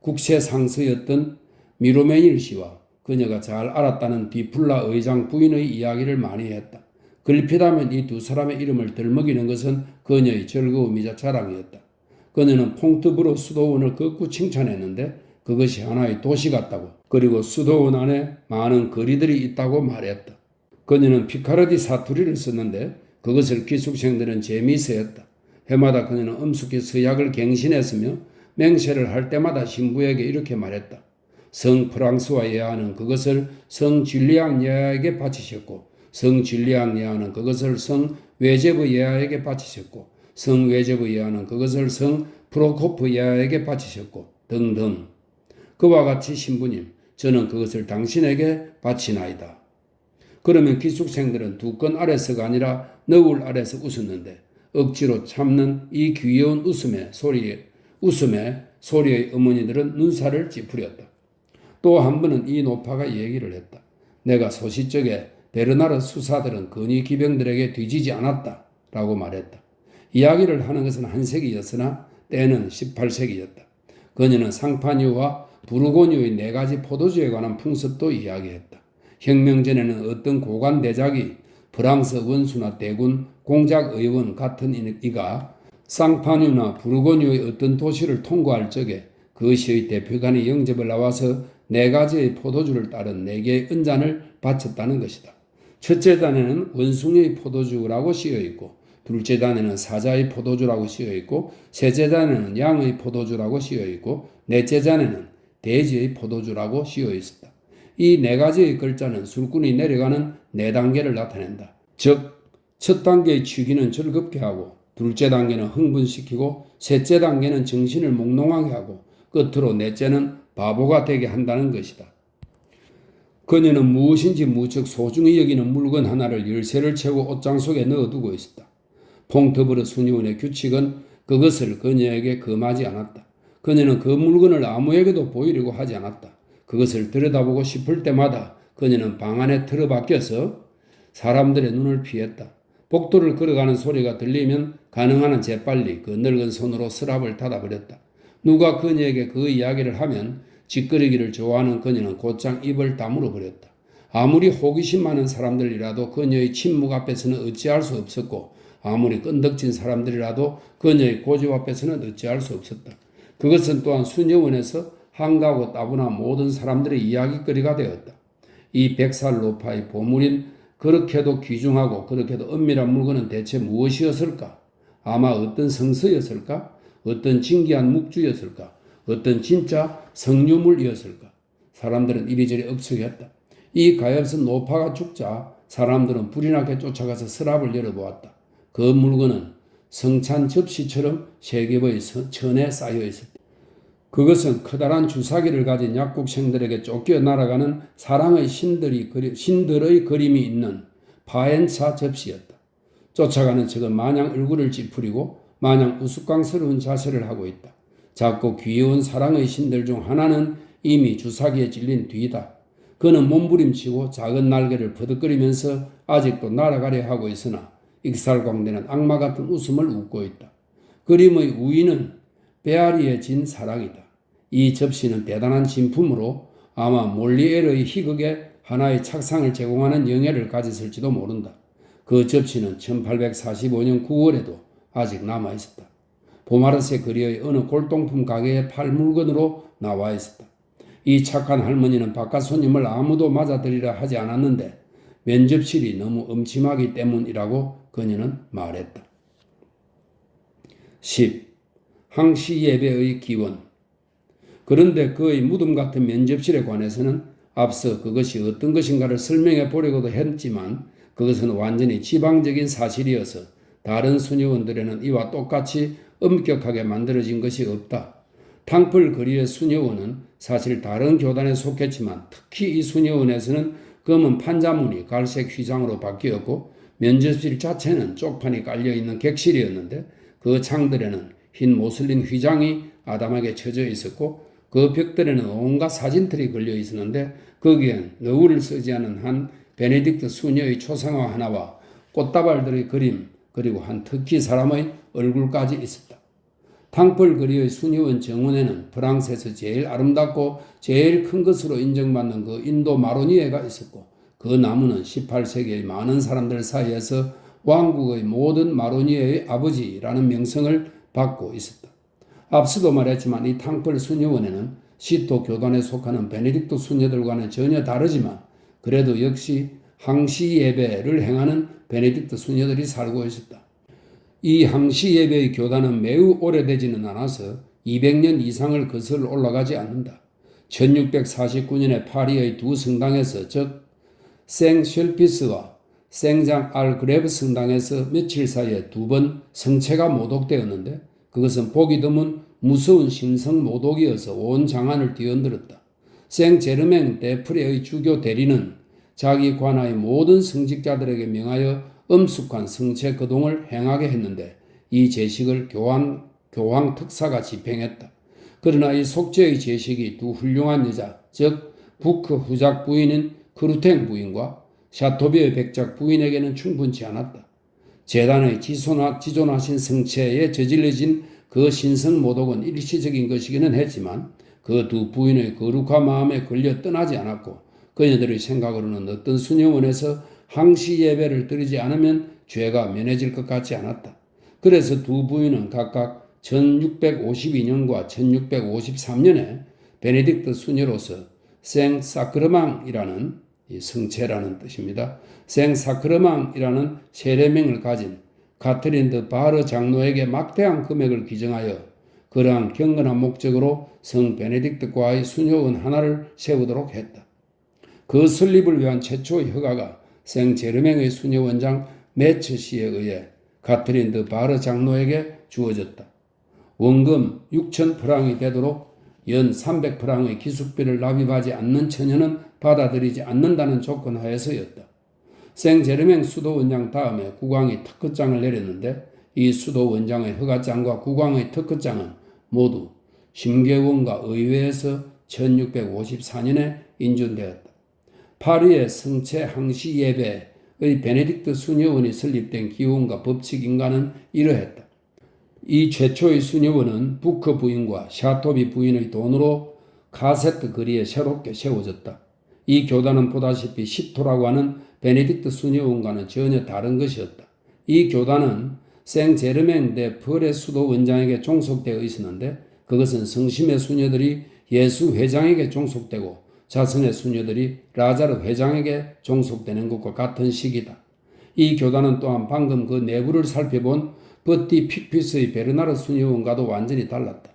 국세상서였던 미로메닐 씨와 그녀가 잘 알았다는 디플라 의장 부인의 이야기를 많이 했다. 글피다면 이 두 사람의 이름을 들먹이는 것은 그녀의 즐거움이자 자랑이었다. 그녀는 퐁트브르 수도원을 극구 칭찬했는데 그것이 하나의 도시 같다고, 그리고 수도원 안에 많은 거리들이 있다고 말했다. 그녀는 피카르디 사투리를 썼는데 그것을 기숙생들은 재미있어했다. 해마다 그녀는 엄숙히 서약을 갱신했으며 맹세를 할 때마다 신부에게 이렇게 말했다. 성 프랑스와 예하는 그것을 성 줄리앙 예하에게 바치셨고, 성 줄리앙 예하는 그것을 성 외제브 예하에게 바치셨고, 성 외제브 예하는 그것을 성 프로코프 예하에게 바치셨고 등등. 그와 같이 신부님, 저는 그것을 당신에게 바치나이다. 그러면 기숙생들은 두 건 아래서가 아니라 너울 아래서 웃었는데 억지로 참는 이 귀여운 웃음의 소리의 어머니들은 눈살을 찌푸렸다. 또 한 번은 이 노파가 얘기를 했다. 내가 소시적에 베르나르 수사들은 근위 기병들에게 뒤지지 않았다 라고 말했다. 이야기를 하는 것은 한 세기였으나 때는 18세기였다. 그녀는 상파뉴와 부르고뉴의 4가지 포도주에 관한 풍습도 이야기했다. 혁명 전에는 어떤 고관 대작이 프랑스 원수나 대군, 공작 의원 같은 이가 상파뉴나 부르고뉴의 어떤 도시를 통과할 적에 그 시의 대표관이 영접을 나와서 4가지의 포도주를 따른 4개의 은잔을 바쳤다는 것이다. 첫째 잔에는 원숭이의 포도주라고 씌어있고, 둘째 잔에는 사자의 포도주라고 씌어있고, 셋째 잔에는 양의 포도주라고 씌어있고, 넷째 잔에는 돼지의 포도주라고 씌어있었다. 이 4가지의 글자는 술꾼이 내려가는 4단계를 나타낸다. 즉, 첫 단계의 취기는 즐겁게 하고, 둘째 단계는 흥분시키고, 셋째 단계는 정신을 몽롱하게 하고, 끝으로 넷째는 바보가 되게 한다는 것이다. 그녀는 무엇인지 무척 소중히 여기는 물건 하나를 열쇠를 채고 옷장 속에 넣어두고 있었다. 퐁트브르 수녀원의 규칙은 그것을 그녀에게 금하지 않았다. 그녀는 그 물건을 아무에게도 보이려고 하지 않았다. 그것을 들여다보고 싶을 때마다 그녀는 방 안에 틀어박혀서 사람들의 눈을 피했다. 복도를 걸어가는 소리가 들리면 가능한 한 재빨리 그 늙은 손으로 서랍을 닫아버렸다. 누가 그녀에게 그 이야기를 하면 짓거리기를 좋아하는 그녀는 곧장 입을 다물어 버렸다. 아무리 호기심 많은 사람들이라도 그녀의 침묵 앞에서는 어찌할 수 없었고, 아무리 끈덕진 사람들이라도 그녀의 고집 앞에서는 어찌할 수 없었다. 그것은 또한 수녀원에서 한가하고 따분한 모든 사람들의 이야기거리가 되었다. 이 100살 노파의 보물인 그렇게도 귀중하고 그렇게도 은밀한 물건은 대체 무엇이었을까? 아마 어떤 성서였을까? 어떤 진귀한 묵주였을까? 어떤 진짜 성유물이었을까? 사람들은 이리저리 억측했다. 이 가엾은 노파가 죽자 사람들은 불이 나게 쫓아가서 서랍을 열어보았다. 그 물건은 성찬 접시처럼 3겹의 천에 쌓여 있었다. 그것은 커다란 주사기를 가진 약국생들에게 쫓겨 날아가는 사랑의 신들의 그림이 있는 파엔차 접시였다. 쫓아가는 척은 마냥 얼굴을 찌푸리고 마냥 우스꽝스러운 자세를 하고 있다. 작고 귀여운 사랑의 신들 중 하나는 이미 주사기에 찔린 뒤이다. 그는 몸부림치고 작은 날개를 퍼득거리면서 아직도 날아가려 하고 있으나 익살광대는 악마 같은 웃음을 웃고 있다. 그림의 우위는 베아리에 진 사랑이다. 이 접시는 대단한 진품으로 아마 몰리에르의 희극에 하나의 착상을 제공하는 영예를 가졌을지도 모른다. 그 접시는 1845년 9월에도 아직 남아있었다. 보마르세 거리의 어느 골동품 가게에 팔 물건으로 나와 있었다. 이 착한 할머니는 바깥 손님을 아무도 맞아들이려 하지 않았는데 면접실이 너무 음침하기 때문이라고 그녀는 말했다. 10. 항시 예배의 기원. 그런데 그의 무덤 같은 면접실에 관해서는 앞서 그것이 어떤 것인가를 설명해 보려고도 했지만 그것은 완전히 지방적인 사실이어서 다른 수녀원들에는 이와 똑같이 엄격하게 만들어진 것이 없다. 탕플 거리의 수녀원은 사실 다른 교단에 속했지만 특히 이 수녀원에서는 검은 판자문이 갈색 휘장으로 바뀌었고 면접실 자체는 쪽판이 깔려있는 객실이었는데 그 창들에는 흰 모슬린 휘장이 아담하게 쳐져 있었고 그 벽들에는 온갖 사진들이 걸려 있었는데 거기엔 너울을 쓰지 않은 한 베네딕트 수녀의 초상화 하나와 꽃다발들의 그림 그리고 한 터키 사람의 얼굴까지 있었다. 탕플 거리의 수녀원 정원에는 프랑스에서 제일 아름답고 제일 큰 것으로 인정받는 그 인도 마로니에가 있었고 그 나무는 18세기의 많은 사람들 사이에서 왕국의 모든 마로니에의 아버지라는 명성을 받고 있었다. 앞서도 말했지만 이 탕플 수녀원에는 시토 교단에 속하는 베네딕토 수녀들과는 전혀 다르지만 그래도 역시 항시 예배를 행하는 베네딕토 수녀들이 살고 있었다. 이 항시 예배의 교단은 매우 오래되지는 않아서 200년 이상을 거슬러 올라가지 않는다. 1649년에 파리의 두 성당에서 즉 생셜피스와 생장 알그레브 성당에서 며칠 사이에 두 번 성체가 모독되었는데 그것은 보기 드문 무서운 신성 모독이어서 온 장안을 뒤흔들었다. 생제르맹 데프레의 주교 대리는 자기 관하의 모든 성직자들에게 명하여 엄숙한 성체 거동을 행하게 했는데 이 제식을 교황 특사가 집행했다. 그러나 이 속죄의 제식이 두 훌륭한 여자, 즉 부크 후작 부인인 크루탱 부인과 샤토비의 백작 부인에게는 충분치 않았다. 재단의 지존하신 성체에 저질러진 그 신성 모독은 일시적인 것이기는 했지만 그 두 부인의 거룩한 마음에 걸려 떠나지 않았고 그녀들의 생각으로는 어떤 수녀원에서 항시 예배를 드리지 않으면 죄가 면해질 것 같지 않았다. 그래서 두 부인은 각각 1652년과 1653년에 베네딕트 수녀로서 생사크르망이라는 이 성체라는 뜻입니다. 생사크르망이라는 세례명을 가진 카트린 드 바르 장로에게 막대한 금액을 기증하여 그러한 경건한 목적으로 성 베네딕트과의 수녀원 하나를 세우도록 했다. 그 설립을 위한 최초의 허가가 생제르맹의 수녀원장 매처시에 의해 카트린 드 바르 장로에게 주어졌다. 원금 6,000프랑이 되도록 연 300프랑의 기숙비를 납입하지 않는 처녀는 받아들이지 않는다는 조건 하에서였다. 생제르맹 수도원장 다음에 국왕이 특허장을 내렸는데 이 수도원장의 허가장과 국왕의 특허장은 모두 심계원과 의회에서 1654년에 인준되었다. 파리의 성체 항시 예배의 베네딕트 수녀원이 설립된 기원과 법칙 인가는 이러했다. 이 최초의 수녀원은 부커 부인과 샤토비 부인의 돈으로 카세트 거리에 새롭게 세워졌다. 이 교단은 보다시피 시토라고 하는 베네딕트 수녀원과는 전혀 다른 것이었다. 이 교단은 생제르맹 데 펄의 수도 원장에게 종속되어 있었는데 그것은 성심의 수녀들이 예수 회장에게 종속되고 자선의 수녀들이 라자르 회장에게 종속되는 것과 같은 시기다. 이 교단은 또한 방금 그 내부를 살펴본 버티 픽피스의 베르나르 수녀원과도 완전히 달랐다.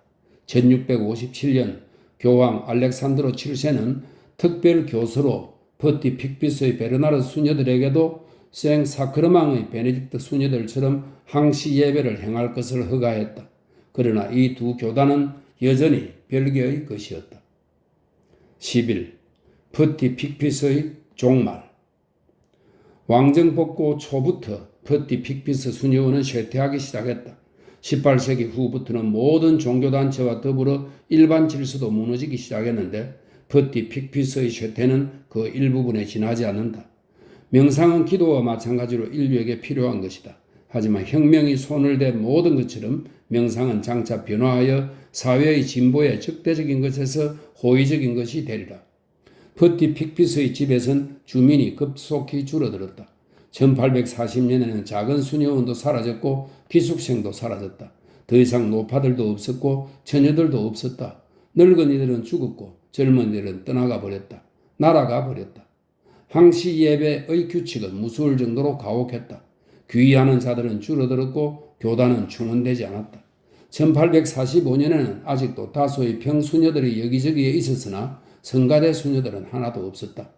1657년 교황 알렉산드로 7세는 특별 교서로 버티 픽피스의 베르나르 수녀들에게도 생사크르망의 베네딕트 수녀들처럼 항시 예배를 행할 것을 허가했다. 그러나 이 두 교단은 여전히 별개의 것이었다. 11. 버티 픽피스의 종말. 왕정 복고 초부터 버티 픽피스 수녀원은 쇠퇴하기 시작했다. 18세기 후부터는 모든 종교단체와 더불어 일반 질서도 무너지기 시작했는데 버티 픽피스의 쇠퇴는 그 일부분에 지나지 않는다. 명상은 기도와 마찬가지로 인류에게 필요한 것이다. 하지만 혁명이 손을 댄 모든 것처럼 명상은 장차 변화하여 사회의 진보에 적대적인 것에서 호의적인 것이 되리라. 퍼티 픽피스의 집에선 주민이 급속히 줄어들었다. 1840년에는 작은 수녀원도 사라졌고 기숙생도 사라졌다. 더 이상 노파들도 없었고 처녀들도 없었다. 늙은이들은 죽었고 젊은이들은 떠나가 버렸다. 날아가 버렸다. 항시 예배의 규칙은 무서울 정도로 가혹했다. 귀의하는 자들은 줄어들었고 교단은 충원되지 않았다. 1845년에는 아직도 다소의 평수녀들이 여기저기에 있었으나 성가대 수녀들은 하나도 없었다.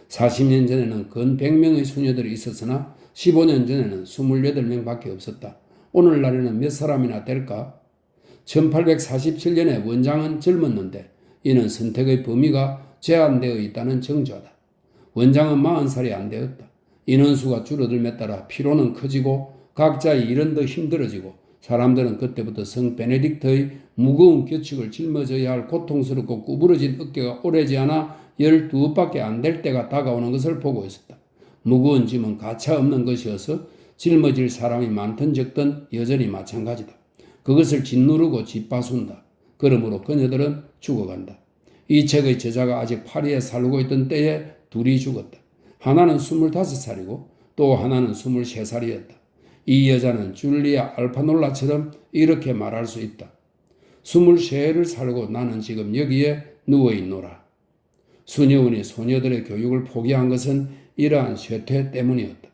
40년 전에는 근 100명의 수녀들이 있었으나 15년 전에는 28명밖에 없었다. 오늘날에는 몇 사람이나 될까? 1847년에 원장은 젊었는데 이는 선택의 범위가 제한되어 있다는 증조다. 원장은 40살이 안 되었다. 인원수가 줄어들에 따라 피로는 커지고 각자의 일은 더 힘들어지고 사람들은 그때부터 성 베네딕트의 무거운 규칙을 짊어져야 할 고통스럽고 구부러진 어깨가 오래지 않아 12밖에 안 될 때가 다가오는 것을 보고 있었다. 무거운 짐은 가차없는 것이어서 짊어질 사람이 많든 적든 여전히 마찬가지다. 그것을 짓누르고 짓바순다. 그러므로 그녀들은 죽어간다. 이 책의 저자가 아직 파리에 살고 있던 때에 둘이 죽었다. 하나는 25살이고 또 하나는 23살이었다. 이 여자는 줄리아 알파놀라처럼 이렇게 말할 수 있다. 23해를 살고 나는 지금 여기에 누워있노라. 수녀원이 소녀들의 교육을 포기한 것은 이러한 쇠퇴 때문이었다.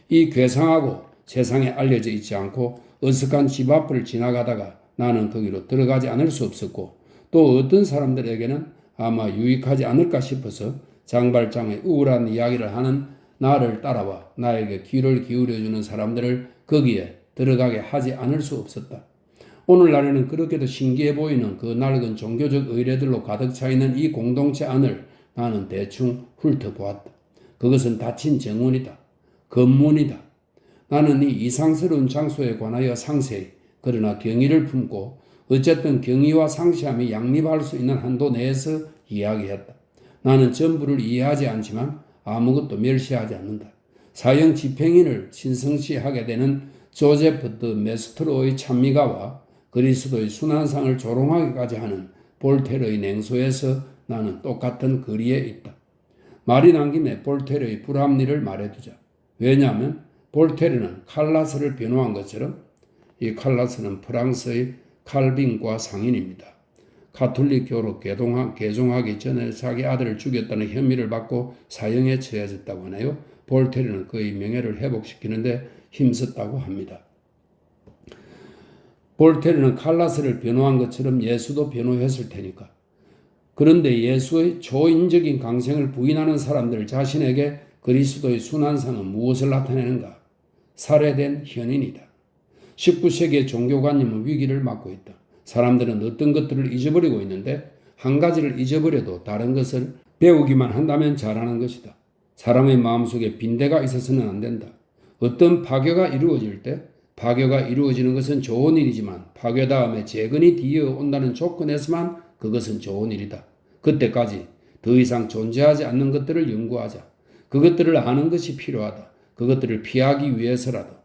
이 괴상하고 세상에 알려져 있지 않고 어색한 집 앞을 지나가다가 나는 거기로 들어가지 않을 수 없었고 또 어떤 사람들에게는 아마 유익하지 않을까 싶어서 장발장의 우울한 이야기를 하는 나를 따라와 나에게 귀를 기울여주는 사람들을 거기에 들어가게 하지 않을 수 없었다. 오늘날에는 그렇게도 신기해 보이는 그 낡은 종교적 의례들로 가득 차 있는 이 공동체 안을 나는 대충 훑어보았다. 그것은 닫힌 정원이다. 검문이다. 나는 이 이상스러운 장소에 관하여 상세히 그러나 경의를 품고 어쨌든 경의와 상시함이 양립할 수 있는 한도 내에서 이야기했다. 나는 전부를 이해하지 않지만 아무것도 멸시하지 않는다. 사형 집행인을 신성시하게 되는 조제프 드 메스트로의 찬미가와 그리스도의 순환상을 조롱하기까지 하는 볼테르의 냉소에서 나는 똑같은 거리에 있다. 말이 난 김에 볼테르의 불합리를 말해두자. 왜냐하면 볼테르는 칼라스를 변호한 것처럼 이 칼라스는 프랑스의 칼빈과 상인입니다. 가톨릭교로 개종하기 전에 자기 아들을 죽였다는 혐의를 받고 사형에 처해졌다고 하네요. 볼테르는 그의 명예를 회복시키는데 힘썼다고 합니다. 볼테르는 칼라스를 변호한 것처럼 예수도 변호했을 테니까. 그런데 예수의 초인적인 강생을 부인하는 사람들 자신에게 그리스도의 순환상은 무엇을 나타내는가? 살해된 현인이다. 19세기의 종교관념은 위기를 맞고 있다. 사람들은 어떤 것들을 잊어버리고 있는데 한 가지를 잊어버려도 다른 것을 배우기만 한다면 잘하는 것이다. 사람의 마음속에 빈대가 있어서는 안 된다. 어떤 파괴가 이루어질 때 파괴가 이루어지는 것은 좋은 일이지만 파괴 다음에 재건이 뒤이어온다는 조건에서만 그것은 좋은 일이다. 그때까지 더 이상 존재하지 않는 것들을 연구하자. 그것들을 아는 것이 필요하다. 그것들을 피하기 위해서라도.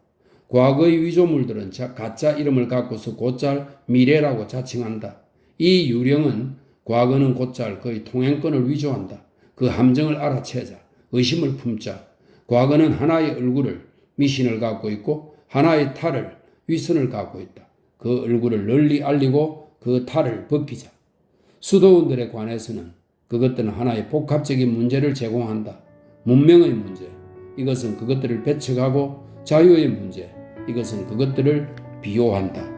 과거의 위조물들은 가짜 이름을 갖고서 곧잘 미래라고 자칭한다. 이 유령은 과거는 곧잘 그의 통행권을 위조한다. 그 함정을 알아채자. 의심을 품자. 과거는 하나의 얼굴을 미신을 갖고 있고 하나의 탈을 위선을 갖고 있다. 그 얼굴을 널리 알리고 그 탈을 벗기자. 수도원들에 관해서는 그것들은 하나의 복합적인 문제를 제공한다. 문명의 문제, 이것은 그것들을 배척하고 자유의 문제, 이것은 그것들을 비호한다.